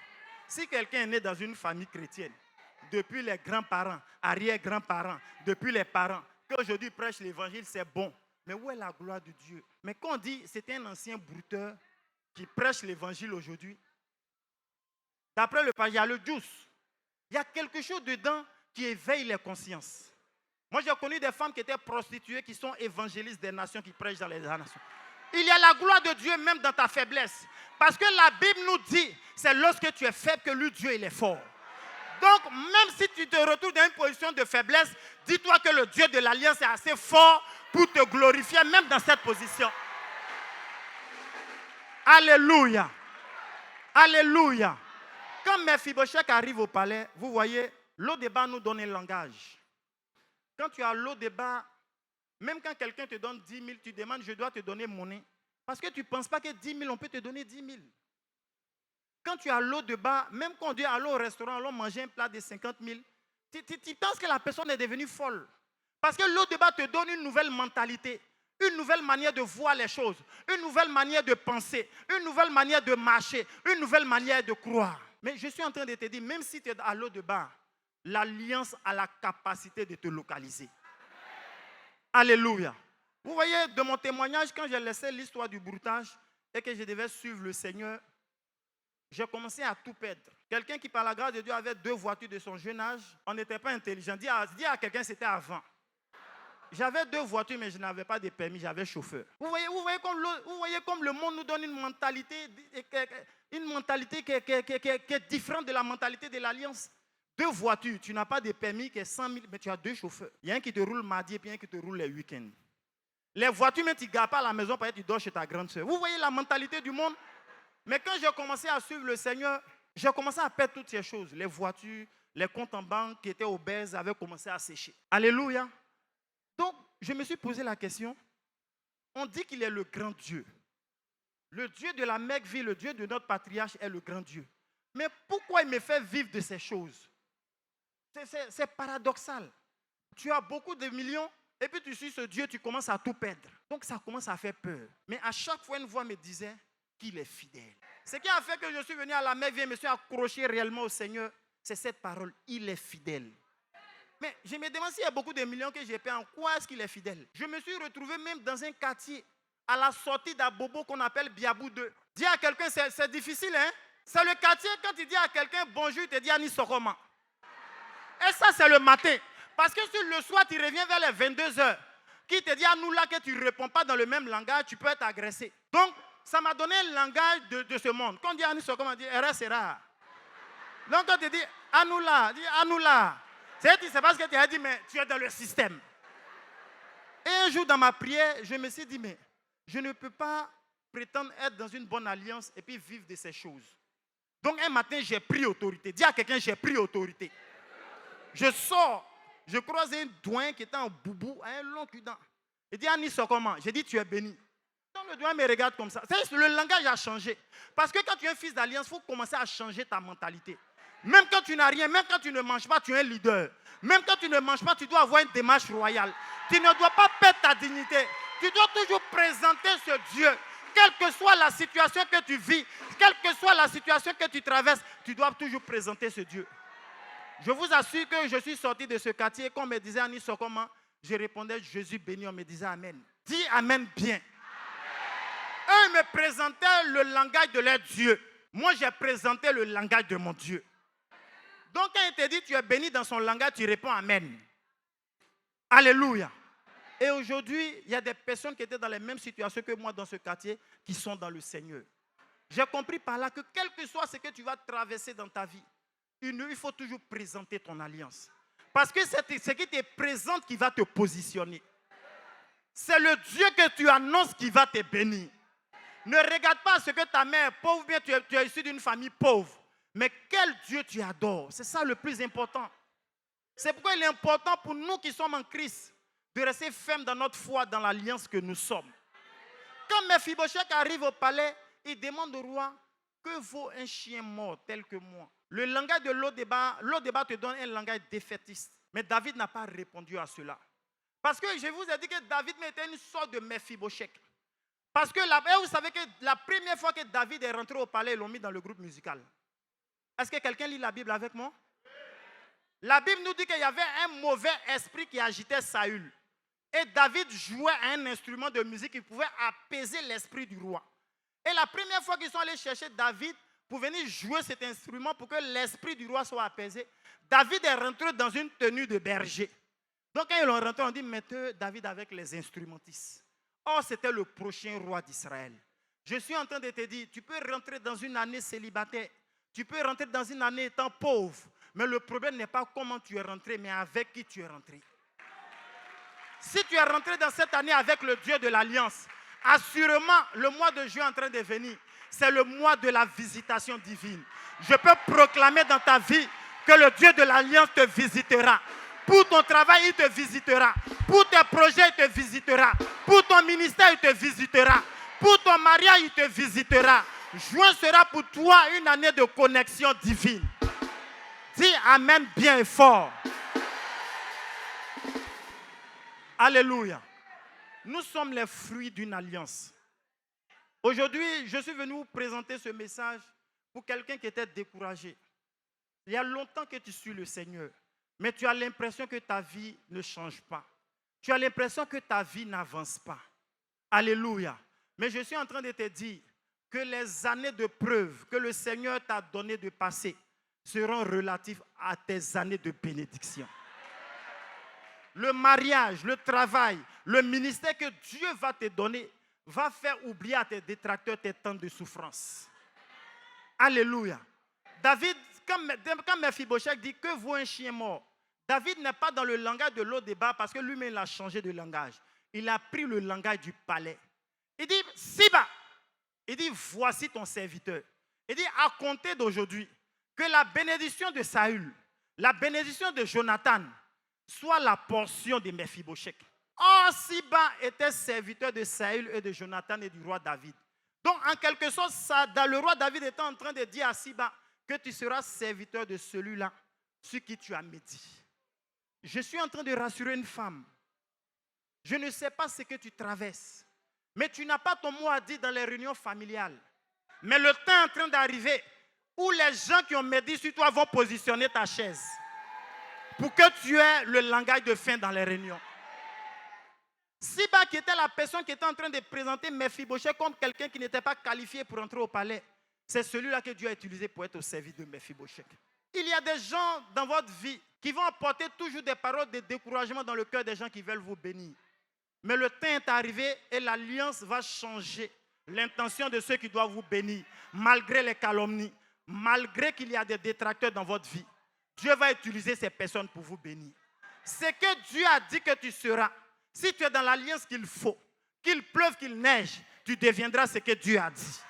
si quelqu'un est né dans une famille chrétienne, depuis les grands-parents, arrière-grands-parents, depuis les parents, qu'aujourd'hui prêche l'évangile, c'est bon. Mais où est la gloire de Dieu? Mais quand on dit c'est un ancien brouteur qui prêche l'évangile aujourd'hui, d'après le page, il y a le douce. Il y a quelque chose dedans qui éveille les consciences. Moi, j'ai connu des femmes qui étaient prostituées, qui sont évangélistes des nations, qui prêchent dans les nations. Il y a la gloire de Dieu même dans ta faiblesse. Parce que la Bible nous dit, c'est lorsque tu es faible que lui, Dieu, il est fort. Donc, même si tu te retrouves dans une position de faiblesse, dis-toi que le Dieu de l'Alliance est assez fort pour te glorifier, même dans cette position. Alléluia. Alléluia. Quand Mephibosheth arrive au palais, vous voyez, l'O-débat nous donne un langage. Quand tu as l'O-débat, même quand quelqu'un te donne 10 000, tu demandes, je dois te donner monnaie. Parce que tu ne penses pas que 10 000, on peut te donner 10 000. Quand tu as l'O-débat, même quand on dit allons au restaurant, allons manger un plat de 50 000, tu penses que la personne est devenue folle. Parce que l'O-débat te donne une nouvelle mentalité. une nouvelle manière de voir les choses, une nouvelle manière de penser, une nouvelle manière de marcher, une nouvelle manière de croire. Mais je suis en train de te dire, même si tu es à l'eau de bain, l'alliance a la capacité de te localiser. Alléluia. Vous voyez, de mon témoignage, quand j'ai laissé l'histoire du broutage et que je devais suivre le Seigneur, j'ai commencé à tout perdre. Quelqu'un qui, par la grâce de Dieu, avait 2 voitures de son jeune âge, on n'était pas intelligent. Dis à quelqu'un, c'était avant. J'avais 2 voitures, mais je n'avais pas de permis, j'avais chauffeur. Vous voyez comme le monde nous donne une mentalité qui est différente de la mentalité de l'Alliance. 2 voitures, tu n'as pas de permis qui est 100 000, mais tu as 2 chauffeurs. Il y a un qui te roule mardi et puis un qui te roule les week-ends. Les voitures, même tu ne gardes pas à la maison, parce que tu dors chez ta grande soeur. Vous voyez la mentalité du monde? Mais quand j'ai commencé à suivre le Seigneur, j'ai commencé à perdre toutes ces choses. Les voitures, les comptes en banque qui étaient obèses avaient commencé à sécher. Alléluia. Donc, je me suis posé la question. On dit qu'il est le grand Dieu. Le Dieu de la Mecque-Ville, le Dieu de notre patriarche est le grand Dieu. Mais pourquoi il me fait vivre de ces choses? C'est paradoxal. Tu as beaucoup de millions et puis tu suis ce Dieu, tu commences à tout perdre. Donc ça commence à faire peur. Mais à chaque fois, une voix me disait qu'il est fidèle. Ce qui a fait que je suis venu à la Mecque-Ville et me suis accroché réellement au Seigneur, c'est cette parole, il est fidèle. Mais je me demande s'il y a beaucoup de millions que j'ai payés, en quoi est-ce qu'il est fidèle? Je me suis retrouvé même dans un quartier, à la sortie d'Abobo qu'on appelle Biabou 2. Dis à quelqu'un, c'est difficile, hein? C'est le quartier, quand tu dis à quelqu'un bonjour, il te dit Ani Sokoma. Et ça, c'est le matin. Parce que si le soir, tu reviens vers les 22h, qui te dit à nous là que tu ne réponds pas dans le même langage, tu peux être agressé. Donc, ça m'a donné un langage de ce monde. Quand on dit Ani Sokoma, on dit RSRA. Donc, quand tu dis Anoula, dis Anoula. C'est parce que tu as dit, mais tu es dans le système. Et un jour, dans ma prière, je me suis dit, mais je ne peux pas prétendre être dans une bonne alliance et puis vivre de ces choses. Donc, un matin, j'ai pris autorité. Dis à quelqu'un, j'ai pris autorité. Je sors, je croise un douin qui était en boubou, un long cul-dent. Il dit, Annie, c'est comment? J'ai dit, tu es béni. Donc, le douin me regarde comme ça. Le langage a changé. Parce que quand tu es un fils d'alliance, il faut commencer à changer ta mentalité. Même quand tu n'as rien, même quand tu ne manges pas, tu es un leader. Même quand tu ne manges pas, tu dois avoir une démarche royale. Tu ne dois pas perdre ta dignité. Tu dois toujours présenter ce Dieu. Quelle que soit la situation que tu vis, quelle que soit la situation que tu traverses, tu dois toujours présenter ce Dieu. Je vous assure que je suis sorti de ce quartier, quand on me disait Annie Sokoma, je répondais Jésus béni, on me disait Amen. Dis Amen bien. Eux me présentaient le langage de leur Dieu. Moi, j'ai présenté le langage de mon Dieu. Donc, quand il te dit tu es béni dans son langage, tu réponds Amen. Alléluia. Et aujourd'hui, il y a des personnes qui étaient dans les mêmes situations que moi dans ce quartier, qui sont dans le Seigneur. J'ai compris par là que quel que soit ce que tu vas traverser dans ta vie, il faut toujours présenter ton alliance. Parce que c'est ce qui te présente qui va te positionner. C'est le Dieu que tu annonces qui va te bénir. Ne regarde pas ce que ta mère est pauvre, ou bien tu es issu d'une famille pauvre. Mais quel Dieu tu adores? C'est ça le plus important. C'est pourquoi il est important pour nous qui sommes en Christ de rester fermes dans notre foi, dans l'alliance que nous sommes. Quand Mephibosheth arrive au palais, il demande au roi, que vaut un chien mort tel que moi? Le langage de Lo-Débat te donne un langage défaitiste. Mais David n'a pas répondu à cela. Parce que je vous ai dit que David était une sorte de Mephibosheth. Parce que vous savez que la première fois que David est rentré au palais, ils l'ont mis dans le groupe musical. Est-ce que quelqu'un lit la Bible avec moi? La Bible nous dit qu'il y avait un mauvais esprit qui agitait Saül. Et David jouait un instrument de musique qui pouvait apaiser l'esprit du roi. Et la première fois qu'ils sont allés chercher David pour venir jouer cet instrument pour que l'esprit du roi soit apaisé, David est rentré dans une tenue de berger. Donc quand ils l'ont rentré, on dit, mettez David avec les instrumentistes. Or, c'était le prochain roi d'Israël. Je suis en train de te dire, tu peux rentrer dans une année célibataire. Tu peux rentrer dans une année étant pauvre. Mais le problème n'est pas comment tu es rentré, mais avec qui tu es rentré. Si tu es rentré dans cette année avec le Dieu de l'Alliance, assurément, le mois de juin est en train de venir. C'est le mois de la visitation divine. Je peux proclamer dans ta vie que le Dieu de l'Alliance te visitera. Pour ton travail, il te visitera. Pour tes projets, il te visitera. Pour ton ministère, il te visitera. Pour ton mariage, il te visitera. Juin sera pour toi une année de connexion divine. Dis Amen bien et fort. Alléluia. Nous sommes les fruits d'une alliance. Aujourd'hui, je suis venu vous présenter ce message pour quelqu'un qui était découragé. Il y a longtemps que tu suis le Seigneur, mais tu as l'impression que ta vie ne change pas. Tu as l'impression que ta vie n'avance pas. Alléluia. Mais je suis en train de te dire que les années de preuve que le Seigneur t'a donné de passer seront relatives à tes années de bénédiction. Le mariage, le travail, le ministère que Dieu va te donner va faire oublier à tes détracteurs tes temps de souffrance. Alléluia. David, quand Mephibosheth dit que vaut un chien mort, David n'est pas dans le langage de Lo-Débat parce que lui-même il a changé de langage. Il a pris le langage du palais. Il dit, Siba, il dit, voici ton serviteur. Il dit, à compter d'aujourd'hui, que la bénédiction de Saül, la bénédiction de Jonathan, soit la portion de Mephibosheth. Or, Siba était serviteur de Saül et de Jonathan et du roi David. Donc, en quelque sorte, le roi David était en train de dire à Siba que tu seras serviteur de celui-là, sur qui tu as médit. Je suis en train de rassurer une femme. Je ne sais pas ce que tu traverses, mais tu n'as pas ton mot à dire dans les réunions familiales. Mais le temps est en train d'arriver où les gens qui ont médit sur toi vont positionner ta chaise pour que tu aies le langage de fin dans les réunions. Siba, qui était la personne qui était en train de présenter Mephibosheth comme quelqu'un qui n'était pas qualifié pour entrer au palais, c'est celui-là que Dieu a utilisé pour être au service de Mephibosheth. Il y a des gens dans votre vie qui vont apporter toujours des paroles de découragement dans le cœur des gens qui veulent vous bénir. Mais le temps est arrivé et l'alliance va changer l'intention de ceux qui doivent vous bénir, malgré les calomnies, malgré qu'il y a des détracteurs dans votre vie. Dieu va utiliser ces personnes pour vous bénir. Ce que Dieu a dit que tu seras, si tu es dans l'alliance qu'il faut, qu'il pleuve, qu'il neige, tu deviendras ce que Dieu a dit.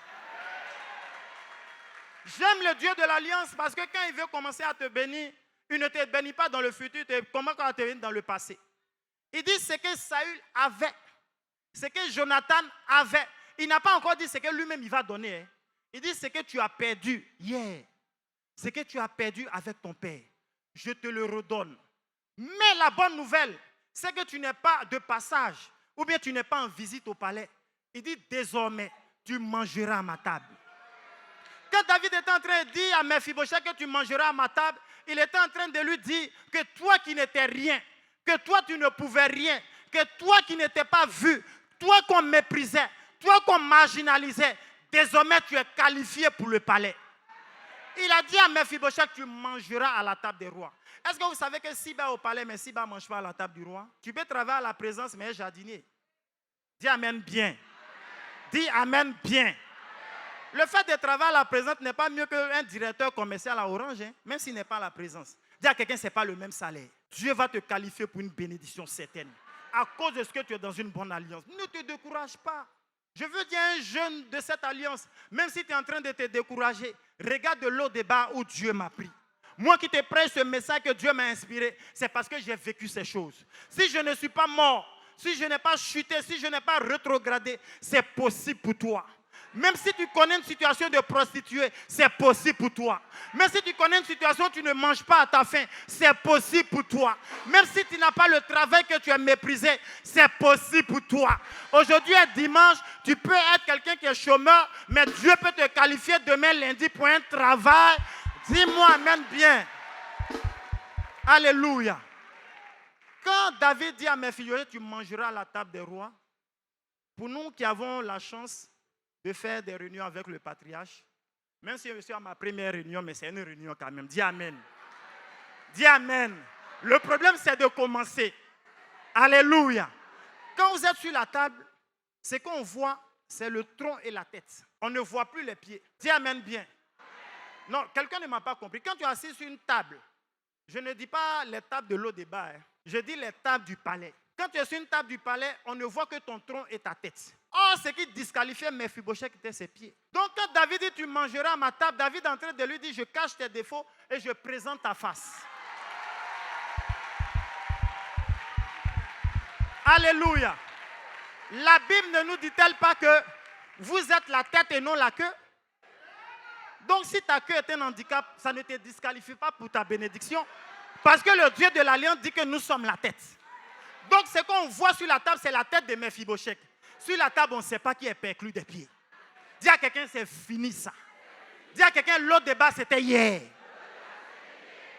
J'aime le Dieu de l'alliance parce que quand il veut commencer à te bénir, il ne te bénit pas dans le futur, il commence à te bénir dans le passé. Il dit ce que Saül avait, ce que Jonathan avait. Il n'a pas encore dit ce que lui-même il va donner. Il dit ce que tu as perdu hier, ce que tu as perdu avec ton père, je te le redonne. Mais la bonne nouvelle, c'est que tu n'es pas de passage ou bien tu n'es pas en visite au palais. Il dit désormais, tu mangeras à ma table. Quand David était en train de dire à Mephibosheth que tu mangeras à ma table, il était en train de lui dire que toi qui n'étais rien, que toi tu ne pouvais rien, que toi qui n'étais pas vu, toi qu'on méprisait, toi qu'on marginalisait, désormais tu es qualifié pour le palais. Il a dit à Mephibosheth, tu mangeras à la table des rois. Est-ce que vous savez que Siba est au palais, mais Siba ne mange pas à la table du roi? Tu peux travailler à la présence, mais jardinier. Dis amen bien. Dis amen bien. Le fait de travailler à la présence n'est pas mieux qu'un directeur commercial à Orange, hein, même s'il n'est pas à la présence. Dis à quelqu'un, ce n'est pas le même salaire. Dieu va te qualifier pour une bénédiction certaine. À cause de ce que tu es dans une bonne alliance. Ne te décourage pas. Je veux dire un jeune de cette alliance, même si tu es en train de te décourager, regarde de Lo-Débat où Dieu m'a pris. Moi qui te prêche ce message que Dieu m'a inspiré, c'est parce que j'ai vécu ces choses. Si je ne suis pas mort, si je n'ai pas chuté, si je n'ai pas rétrogradé, c'est possible pour toi. Même si tu connais une situation de prostituée, c'est possible pour toi. Même si tu connais une situation où tu ne manges pas à ta faim, c'est possible pour toi. Même si tu n'as pas le travail que tu as méprisé, c'est possible pour toi. Aujourd'hui est dimanche, tu peux être quelqu'un qui est chômeur, mais Dieu peut te qualifier demain lundi pour un travail. Dis-moi amen bien. Alléluia. Quand David dit à Mephibosheth, tu mangeras à la table des rois, pour nous qui avons la chance de faire des réunions avec le patriarche, même si je suis à ma première réunion, mais c'est une réunion quand même. Dis amen. Dis amen. Le problème, c'est de commencer. Alléluia. Quand vous êtes sur la table, ce qu'on voit, c'est le tronc et la tête. On ne voit plus les pieds. Dis amen bien. Non, quelqu'un ne m'a pas compris. Quand tu es assis sur une table, je ne dis pas les tables de Lo-Débat, hein. Je dis les tables du palais. Quand tu es sur une table du palais, on ne voit que ton tronc et ta tête. Or, ce qui disqualifiait Mephibosheth était ses pieds. Donc, quand David dit tu mangeras à ma table, David est en train de lui dire je cache tes défauts et je présente ta face. Alléluia. La Bible ne nous dit-elle pas que vous êtes la tête et non la queue? Donc, si ta queue est un handicap, ça ne te disqualifie pas pour ta bénédiction. Parce que le Dieu de l'Alliance dit que nous sommes la tête. Donc, ce qu'on voit sur la table, c'est la tête de Mephibosheth. Sur la table, on ne sait pas qui est perclus des pieds. Dis à quelqu'un, c'est fini ça. Dis à quelqu'un, l'autre débat, c'était hier.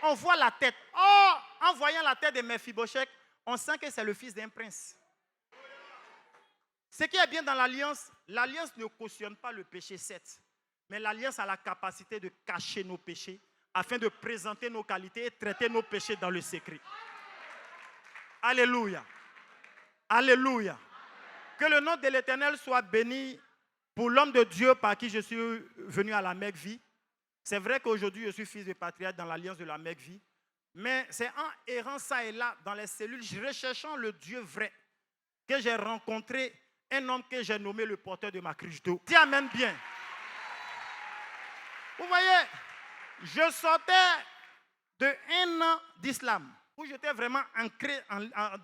On voit la tête. Oh, en voyant la tête de Mephibosheth, on sent que c'est le fils d'un prince. Ce qui est bien dans l'alliance ne cautionne pas le péché, certes. Mais l'alliance a la capacité de cacher nos péchés afin de présenter nos qualités et traiter nos péchés dans le secret. Alléluia. Alléluia. Que le nom de l'Éternel soit béni pour l'homme de Dieu par qui je suis venu à la Mecque Vie. C'est vrai qu'aujourd'hui, je suis fils de patriarche dans l'alliance de la Mecque Vie. Mais c'est en errant ça et là dans les cellules, recherchant le Dieu vrai, que j'ai rencontré un homme que j'ai nommé le porteur de ma cruche d'eau. Dis amen bien. Vous voyez, je sortais de 1 an d'islam, où j'étais vraiment ancré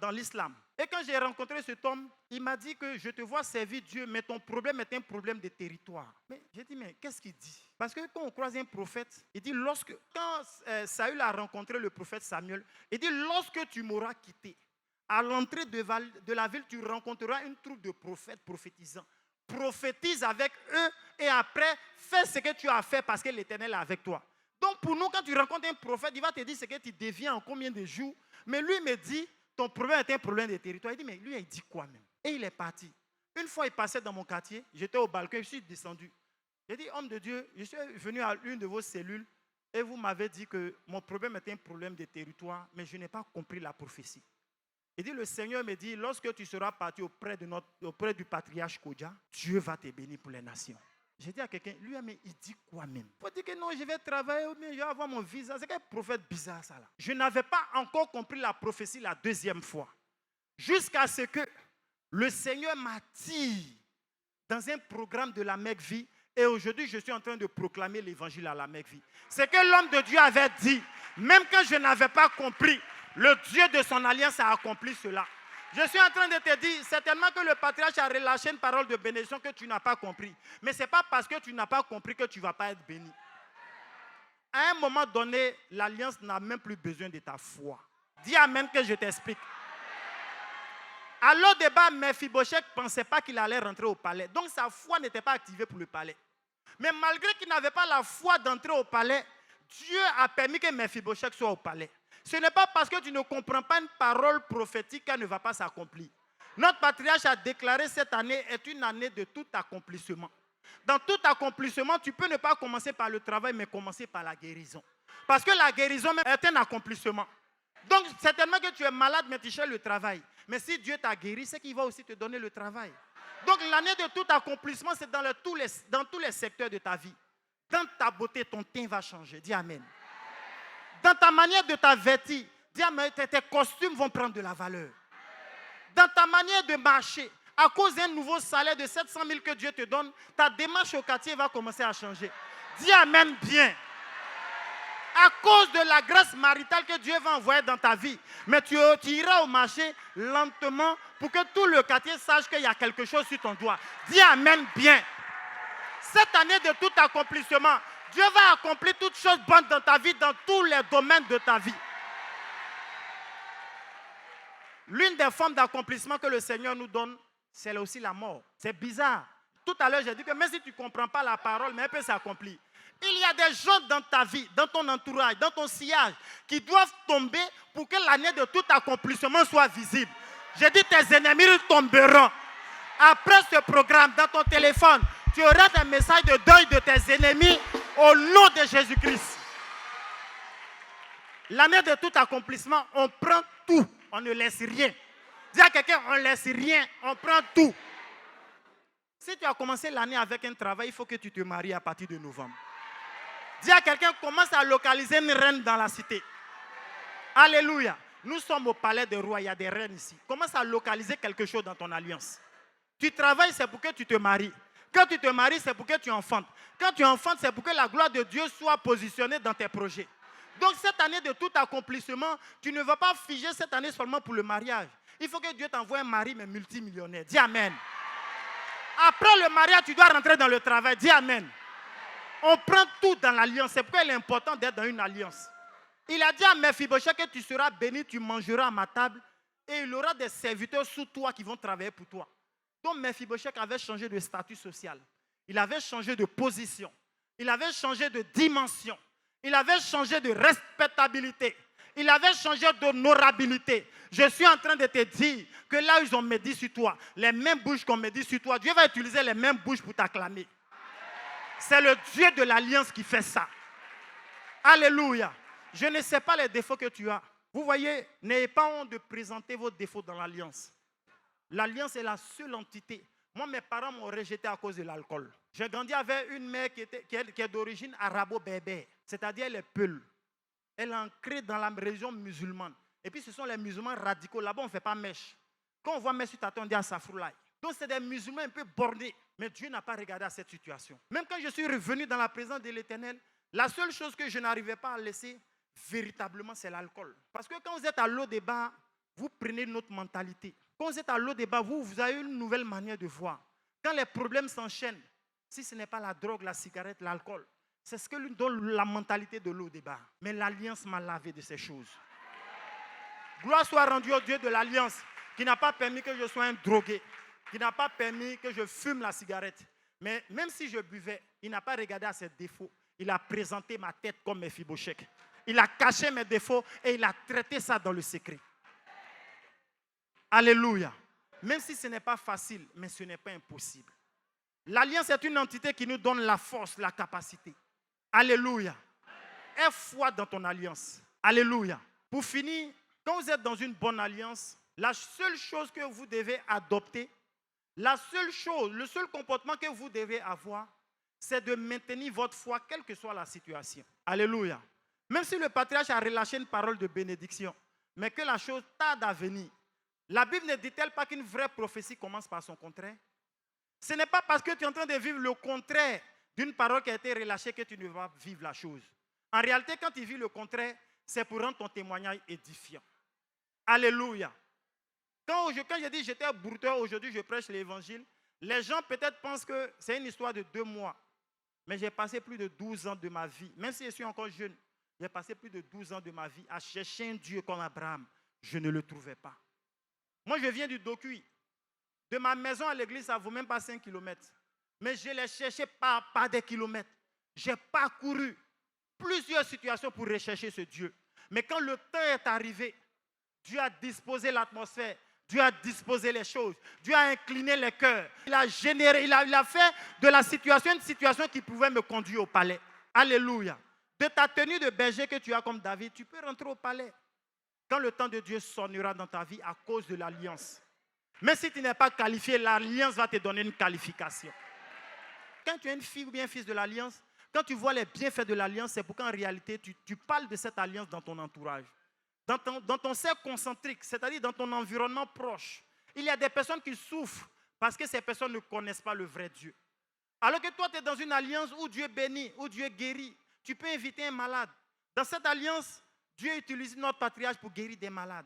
dans l'islam. Et quand j'ai rencontré cet homme, il m'a dit que je te vois servir Dieu, mais ton problème est un problème de territoire. Mais j'ai dit, mais qu'est-ce qu'il dit? Parce que quand on croise un prophète, il dit, quand Saül a rencontré le prophète Samuel, il dit, lorsque tu m'auras quitté, à l'entrée de la ville, tu rencontreras une troupe de prophètes prophétisants. Prophétise avec eux et après, fais ce que tu as fait parce que l'Éternel est avec toi. Donc pour nous, quand tu rencontres un prophète, il va te dire ce que tu deviens en combien de jours. Mais lui me dit, ton problème est un problème de territoire. Il dit, mais lui, il dit quoi même? Et il est parti. Une fois, il passait dans mon quartier, j'étais au balcon, je suis descendu. J'ai dit, homme de Dieu, je suis venu à une de vos cellules et vous m'avez dit que mon problème est un problème de territoire, mais je n'ai pas compris la prophétie. Il dit, le Seigneur me dit, lorsque tu seras parti auprès du patriarche Kodja, Dieu va te bénir pour les nations. J'ai dit à quelqu'un, lui, mais il dit quoi même? Il faut dire que non, je vais travailler, mais je vais avoir mon visa. C'est quel prophète bizarre ça là? Je n'avais pas encore compris la prophétie la deuxième fois. Jusqu'à ce que le Seigneur m'attire dans un programme de la Mecque Vie. Et aujourd'hui, je suis en train de proclamer l'évangile à la Mecque Vie. C'est que l'homme de Dieu avait dit, même quand je n'avais pas compris, le Dieu de son alliance a accompli cela. Je suis en train de te dire, certainement que le patriarche a relâché une parole de bénédiction que tu n'as pas compris. Mais ce n'est pas parce que tu n'as pas compris que tu ne vas pas être béni. À un moment donné, l'alliance n'a même plus besoin de ta foi. Dis amen que je t'explique. À l'autre débat, Mephibosheth ne pensait pas qu'il allait rentrer au palais. Donc sa foi n'était pas activée pour le palais. Mais malgré qu'il n'avait pas la foi d'entrer au palais, Dieu a permis que Mephibosheth soit au palais. Ce n'est pas parce que tu ne comprends pas une parole prophétique qu'elle ne va pas s'accomplir. Notre patriarche a déclaré cette année est une année de tout accomplissement. Dans tout accomplissement, tu peux ne pas commencer par le travail, mais commencer par la guérison. Parce que la guérison même est un accomplissement. Donc, certainement que tu es malade, mais tu cherches le travail. Mais si Dieu t'a guéri, c'est qu'il va aussi te donner le travail. Donc, l'année de tout accomplissement, c'est dans tous les secteurs de ta vie. Dans ta beauté, ton teint va changer. Dis amen. Dans ta manière de t'avertir, dis amen, tes costumes vont prendre de la valeur. Dans ta manière de marcher, à cause d'un nouveau salaire de 700 000 que Dieu te donne, ta démarche au quartier va commencer à changer. Dis amen bien. À cause de la grâce maritale que Dieu va envoyer dans ta vie. Mais tu iras au marché lentement pour que tout le quartier sache qu'il y a quelque chose sur ton doigt. Dis amen bien. Cette année de tout accomplissement, Dieu va accomplir toutes choses bonnes dans ta vie, dans tous les domaines de ta vie. L'une des formes d'accomplissement que le Seigneur nous donne, c'est aussi la mort. C'est bizarre. Tout à l'heure, j'ai dit que même si tu ne comprends pas la parole, mais elle peut s'accomplir. Il y a des gens dans ta vie, dans ton entourage, dans ton sillage, qui doivent tomber pour que l'année de tout accomplissement soit visible. J'ai dit tes ennemis tomberont. Après ce programme, dans ton téléphone, tu auras des messages de deuil de tes ennemis au nom de Jésus-Christ. L'année de tout accomplissement, on prend tout, on ne laisse rien. Dis à quelqu'un, on ne laisse rien, on prend tout. Si tu as commencé l'année avec un travail, il faut que tu te maries à partir de novembre. Dis à quelqu'un, commence à localiser une reine dans la cité. Alléluia. Nous sommes au palais des rois, il y a des reines ici. Commence à localiser quelque chose dans ton alliance. Tu travailles, c'est pour que tu te maries. Quand tu te maries, c'est pour que tu enfantes. Quand tu enfantes, c'est pour que la gloire de Dieu soit positionnée dans tes projets. Donc cette année de tout accomplissement, tu ne vas pas figer cette année seulement pour le mariage. Il faut que Dieu t'envoie un mari, mais multimillionnaire. Dis amen. Après le mariage, tu dois rentrer dans le travail. Dis amen. On prend tout dans l'alliance. C'est pourquoi il est important d'être dans une alliance. Il a dit à Mephibosheth que tu seras béni, tu mangeras à ma table et il aura des serviteurs sous toi qui vont travailler pour toi. Donc Mephibosheth avait changé de statut social. Il avait changé de position. Il avait changé de dimension. Il avait changé de respectabilité. Il avait changé d'honorabilité. Je suis en train de te dire que là où ils ont médit sur toi, les mêmes bouches qu'on médit sur toi, Dieu va utiliser les mêmes bouches pour t'acclamer. C'est le Dieu de l'alliance qui fait ça. Alléluia. Je ne sais pas les défauts que tu as. Vous voyez, n'ayez pas honte de présenter vos défauts dans l'alliance. L'alliance est la seule entité. Moi, mes parents m'ont rejeté à cause de l'alcool. J'ai grandi avec une mère qui est d'origine arabo-berbère, c'est-à-dire elle est peul. Elle est ancrée dans la religion musulmane. Et puis, ce sont les musulmans radicaux. Là-bas, on ne fait pas mèche. Quand on voit mèche sur ta tête, on dit Asafroulaye. Donc, c'est des musulmans un peu bornés. Mais Dieu n'a pas regardé à cette situation. Même quand je suis revenu dans la présence de l'Éternel, la seule chose que je n'arrivais pas à laisser véritablement, c'est l'alcool. Parce que quand vous êtes à l'eau des bars, vous prenez notre mentalité. Quand vous êtes à l'eau des bars, vous avez une nouvelle manière de voir. Quand les problèmes s'enchaînent, si ce n'est pas la drogue, la cigarette, l'alcool, c'est ce que nous donne la mentalité de l'eau des bars. Mais l'alliance m'a lavé de ces choses. Gloire soit rendue au Dieu de l'alliance qui n'a pas permis que je sois un drogué, qui n'a pas permis que je fume la cigarette. Mais même si je buvais, il n'a pas regardé à ses défauts. Il a présenté ma tête comme Mephibosheth. Il a caché mes défauts et il a traité ça dans le secret. Alléluia. Même si ce n'est pas facile, mais ce n'est pas impossible. L'alliance est une entité qui nous donne la force, la capacité. Alléluia. Aie foi dans ton alliance. Alléluia. Pour finir, quand vous êtes dans une bonne alliance, la seule chose que vous devez adopter, la seule chose, le seul comportement que vous devez avoir, c'est de maintenir votre foi, quelle que soit la situation. Alléluia. Même si le patriarche a relâché une parole de bénédiction, mais que la chose tarde à venir, la Bible ne dit-elle pas qu'une vraie prophétie commence par son contraire? Ce n'est pas parce que tu es en train de vivre le contraire d'une parole qui a été relâchée que tu ne vas vivre la chose. En réalité, quand tu vis le contraire, c'est pour rendre ton témoignage édifiant. Alléluia. Quand je dis j'étais brouteur, aujourd'hui je prêche l'évangile, les gens peut-être pensent que c'est une histoire de 2 mois. Mais j'ai passé plus de 12 ans de ma vie, même si je suis encore jeune, j'ai passé plus de 12 ans de ma vie à chercher un Dieu comme Abraham. Je ne le trouvais pas. Moi, je viens du Dokuy. De ma maison à l'église, ça ne vaut même pas 5 km. Mais je l'ai cherché par des kilomètres. J'ai parcouru plusieurs situations pour rechercher ce Dieu. Mais quand le temps est arrivé, Dieu a disposé l'atmosphère. Dieu a disposé les choses. Dieu a incliné les cœurs. Il a généré, il a fait de la situation une situation qui pouvait me conduire au palais. Alléluia. De ta tenue de berger que tu as comme David, tu peux rentrer au palais. Quand le temps de Dieu sonnera dans ta vie à cause de l'alliance. Mais si tu n'es pas qualifié, l'alliance va te donner une qualification. Quand tu es une fille ou bien un fils de l'alliance, quand tu vois les bienfaits de l'alliance, c'est pour qu'en réalité, tu parles de cette alliance dans ton entourage. Dans ton cercle concentrique, c'est-à-dire dans ton environnement proche. Il y a des personnes qui souffrent parce que ces personnes ne connaissent pas le vrai Dieu. Alors que toi, tu es dans une alliance où Dieu bénit, où Dieu guérit. Tu peux inviter un malade. Dans cette alliance, Dieu utilise notre patriarche pour guérir des malades.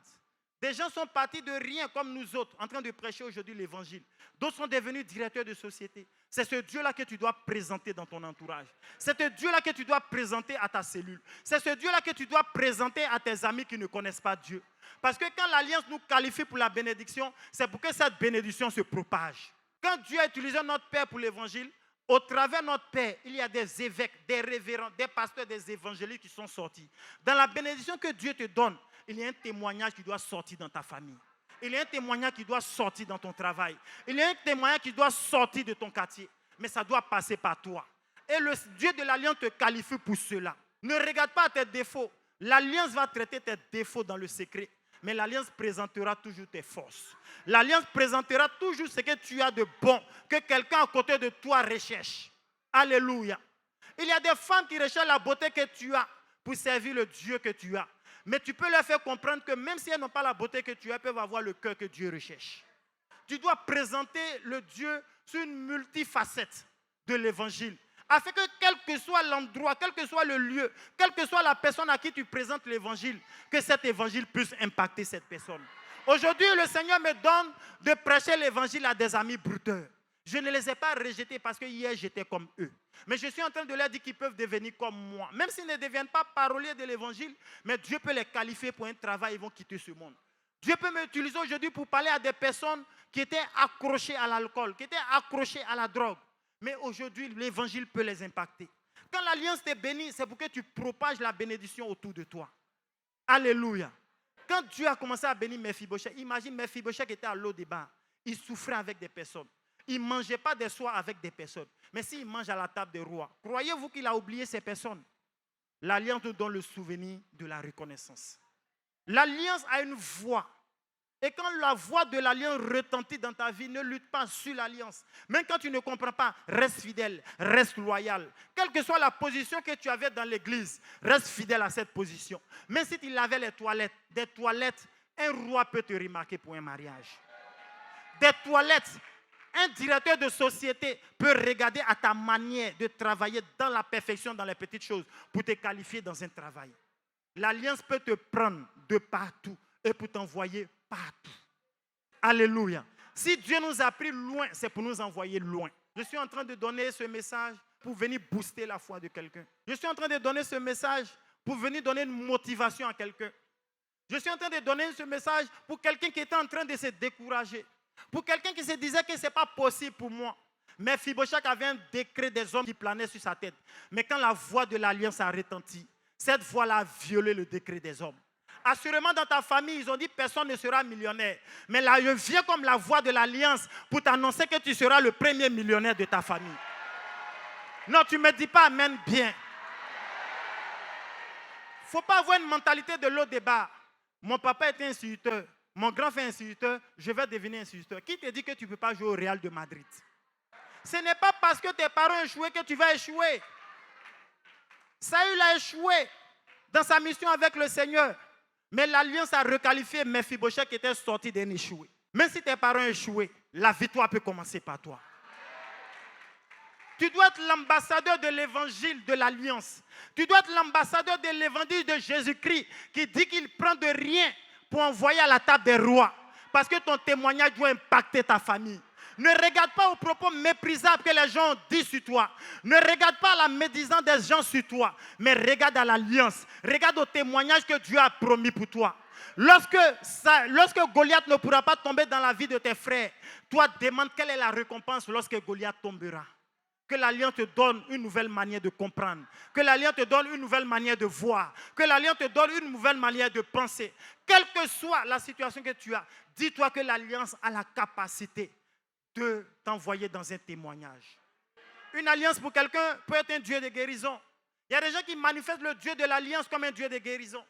Des gens sont partis de rien comme nous autres, en train de prêcher aujourd'hui l'évangile. D'autres sont devenus directeurs de société. C'est ce Dieu-là que tu dois présenter dans ton entourage. C'est ce Dieu-là que tu dois présenter à ta cellule. C'est ce Dieu-là que tu dois présenter à tes amis qui ne connaissent pas Dieu. Parce que quand l'alliance nous qualifie pour la bénédiction, c'est pour que cette bénédiction se propage. Quand Dieu a utilisé notre Père pour l'évangile, au travers de notre Père, il y a des évêques, des révérends, des pasteurs, des évangélistes qui sont sortis. Dans la bénédiction que Dieu te donne, il y a un témoignage qui doit sortir dans ta famille. Il y a un témoignage qui doit sortir dans ton travail. Il y a un témoignage qui doit sortir de ton quartier. Mais ça doit passer par toi. Et le Dieu de l'alliance te qualifie pour cela. Ne regarde pas tes défauts. L'alliance va traiter tes défauts dans le secret. Mais l'alliance présentera toujours tes forces. L'alliance présentera toujours ce que tu as de bon, que quelqu'un à côté de toi recherche. Alléluia. Il y a des femmes qui recherchent la beauté que tu as pour servir le Dieu que tu as. Mais tu peux leur faire comprendre que même si elles n'ont pas la beauté que tu as, elles peuvent avoir le cœur que Dieu recherche. Tu dois présenter le Dieu sur une multifacette de l'évangile. Afin que quel que soit l'endroit, quel que soit le lieu, quelle que soit la personne à qui tu présentes l'évangile, que cet évangile puisse impacter cette personne. Aujourd'hui, le Seigneur me donne de prêcher l'évangile à des amis brouteurs. Je ne les ai pas rejetés parce que hier j'étais comme eux. Mais je suis en train de leur dire qu'ils peuvent devenir comme moi. Même s'ils ne deviennent pas paroliers de l'évangile, mais Dieu peut les qualifier pour un travail, ils vont quitter ce monde. Dieu peut m'utiliser aujourd'hui pour parler à des personnes qui étaient accrochées à l'alcool, qui étaient accrochées à la drogue. Mais aujourd'hui, l'évangile peut les impacter. Quand l'alliance t'est bénie, c'est pour que tu propages la bénédiction autour de toi. Alléluia. Quand Dieu a commencé à bénir Mephibosheth, imagine Mephibosheth qui était à l'eau des bars. Il souffrait avec des personnes. Il ne mangeait pas des soirs avec des personnes. Mais s'il mange à la table des rois, croyez-vous qu'il a oublié ces personnes? L'alliance nous donne le souvenir de la reconnaissance. L'alliance a une voix. Et quand la voix de l'alliance retentit dans ta vie, ne lutte pas sur l'alliance. Même quand tu ne comprends pas, reste fidèle, reste loyal. Quelle que soit la position que tu avais dans l'église, reste fidèle à cette position. Même si tu lavais les toilettes, des toilettes, un roi peut te remarquer pour un mariage. Des toilettes, un directeur de société peut regarder à ta manière de travailler dans la perfection, dans les petites choses, pour te qualifier dans un travail. L'alliance peut te prendre de partout et pour t'envoyer partout. Alléluia. Si Dieu nous a pris loin, c'est pour nous envoyer loin. Je suis en train de donner ce message pour venir booster la foi de quelqu'un. Je suis en train de donner ce message pour venir donner une motivation à quelqu'un. Je suis en train de donner ce message pour quelqu'un qui était en train de se décourager. Pour quelqu'un qui se disait que ce n'est pas possible pour moi. Mais Mephibosheth avait un décret des hommes qui planait sur sa tête. Mais quand la voix de l'alliance a retenti, cette voix-là a violé le décret des hommes. Assurément, dans ta famille, ils ont dit personne ne sera millionnaire. Mais là, je viens comme la voix de l'alliance pour t'annoncer que tu seras le premier millionnaire de ta famille. Non, tu ne me dis pas amen bien. Il ne faut pas avoir une mentalité de l'eau des bars. Mon papa était instituteur. Mon grand-frère est instituteur. Je vais devenir instituteur. Qui te dit que tu ne peux pas jouer au Real de Madrid? Ce n'est pas parce que tes parents ont échoué que tu vas échouer. Saül a échoué dans sa mission avec le Seigneur. Mais l'alliance a requalifié Mephibosheth qui était sorti d'un échoué. Même si tes parents ont échoué, la victoire peut commencer par toi. Tu dois être l'ambassadeur de l'évangile de l'alliance. Tu dois être l'ambassadeur de l'évangile de Jésus-Christ qui dit qu'il prend de rien pour envoyer à la table des rois. Parce que ton témoignage doit impacter ta famille. Ne regarde pas aux propos méprisables que les gens disent sur toi. Ne regarde pas à la médisance des gens sur toi. Mais regarde à l'alliance. Regarde au témoignage que Dieu a promis pour toi. Lorsque Goliath ne pourra pas tomber dans la vie de tes frères, toi demande quelle est la récompense lorsque Goliath tombera. Que l'alliance te donne une nouvelle manière de comprendre. Que l'alliance te donne une nouvelle manière de voir. Que l'alliance te donne une nouvelle manière de penser. Quelle que soit la situation que tu as, dis-toi que l'alliance a la capacité de t'envoyer dans un témoignage. Une alliance pour quelqu'un peut être un Dieu de guérison. Il y a des gens qui manifestent le Dieu de l'alliance comme un Dieu de guérison.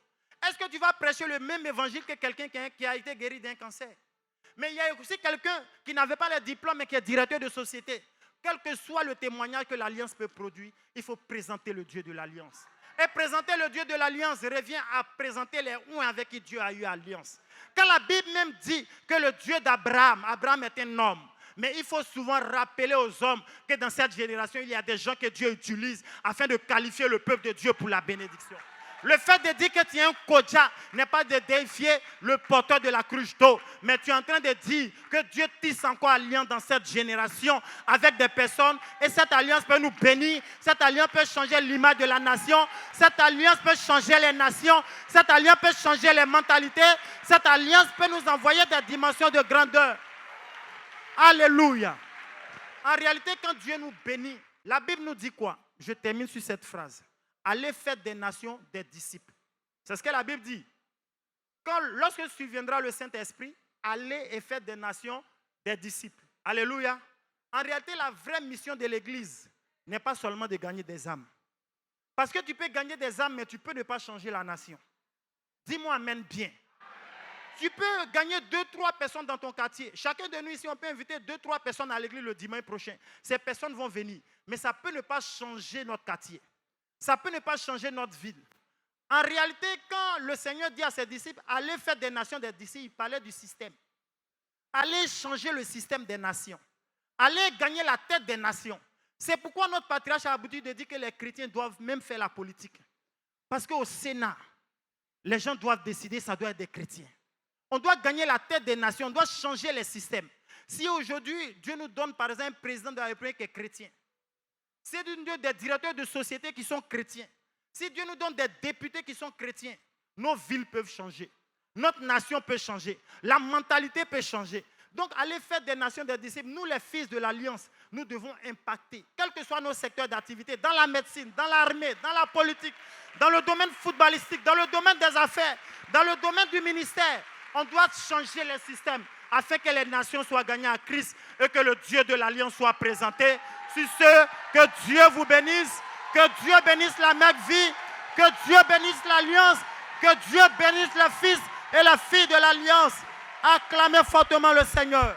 Est-ce que tu vas prêcher le même évangile que quelqu'un qui a été guéri d'un cancer? Mais il y a aussi quelqu'un qui n'avait pas le diplôme mais qui est directeur de société. Quel que soit le témoignage que l'alliance peut produire, il faut présenter le Dieu de l'alliance. Et présenter le Dieu de l'alliance revient à présenter les uns avec qui Dieu a eu alliance. Quand la Bible même dit que le Dieu d'Abraham, Abraham est un homme, mais il faut souvent rappeler aux hommes que dans cette génération, il y a des gens que Dieu utilise afin de qualifier le peuple de Dieu pour la bénédiction. Le fait de dire que tu es un Kodja n'est pas de défier le porteur de la cruche d'eau, mais tu es en train de dire que Dieu tisse encore alliance dans cette génération avec des personnes et cette alliance peut nous bénir, cette alliance peut changer l'image de la nation, cette alliance peut changer les nations, cette alliance peut changer les mentalités, cette alliance peut nous envoyer des dimensions de grandeur. Alléluia. En réalité, quand Dieu nous bénit, la Bible nous dit quoi? Je termine sur cette phrase. Allez faire des nations des disciples. C'est ce que la Bible dit. Lorsque surviendra le Saint-Esprit, allez et faites des nations des disciples. Alléluia. En réalité, la vraie mission de l'Église n'est pas seulement de gagner des âmes. Parce que tu peux gagner des âmes, mais tu peux ne pas changer la nation. Dis-moi amen bien. Tu peux gagner 2-3 personnes dans ton quartier. Chacun de nous ici, on peut inviter 2-3 personnes à l'église le dimanche prochain. Ces personnes vont venir. Mais ça peut ne pas changer notre quartier. Ça peut ne pas changer notre ville. En réalité, quand le Seigneur dit à ses disciples, allez faire des nations des disciples, il parlait du système. Allez changer le système des nations. Allez gagner la tête des nations. C'est pourquoi notre patriarche a l'habitude de dire que les chrétiens doivent même faire la politique. Parce qu'au Sénat, les gens doivent décider, ça doit être des chrétiens. On doit gagner la tête des nations, on doit changer les systèmes. Si aujourd'hui, Dieu nous donne par exemple un président de la République qui est chrétien, si Dieu nous donne des directeurs de société qui sont chrétiens, si Dieu nous donne des députés qui sont chrétiens, nos villes peuvent changer, Notre nation peut changer. La mentalité peut changer. Donc, allez faire des nations des disciples. Nous, les fils de l'Alliance, nous devons impacter, quels que soient nos secteurs d'activité, dans la médecine, dans l'armée, dans la politique, dans le domaine footballistique, dans le domaine des affaires, dans le domaine du ministère. On doit changer les systèmes afin que les nations soient gagnées à Christ et que le Dieu de l'Alliance soit présenté. Sur ce, que Dieu vous bénisse, que Dieu bénisse la Mecque-Vie, que Dieu bénisse l'Alliance, que Dieu bénisse le Fils et la fille de l'Alliance. Acclamez fortement le Seigneur.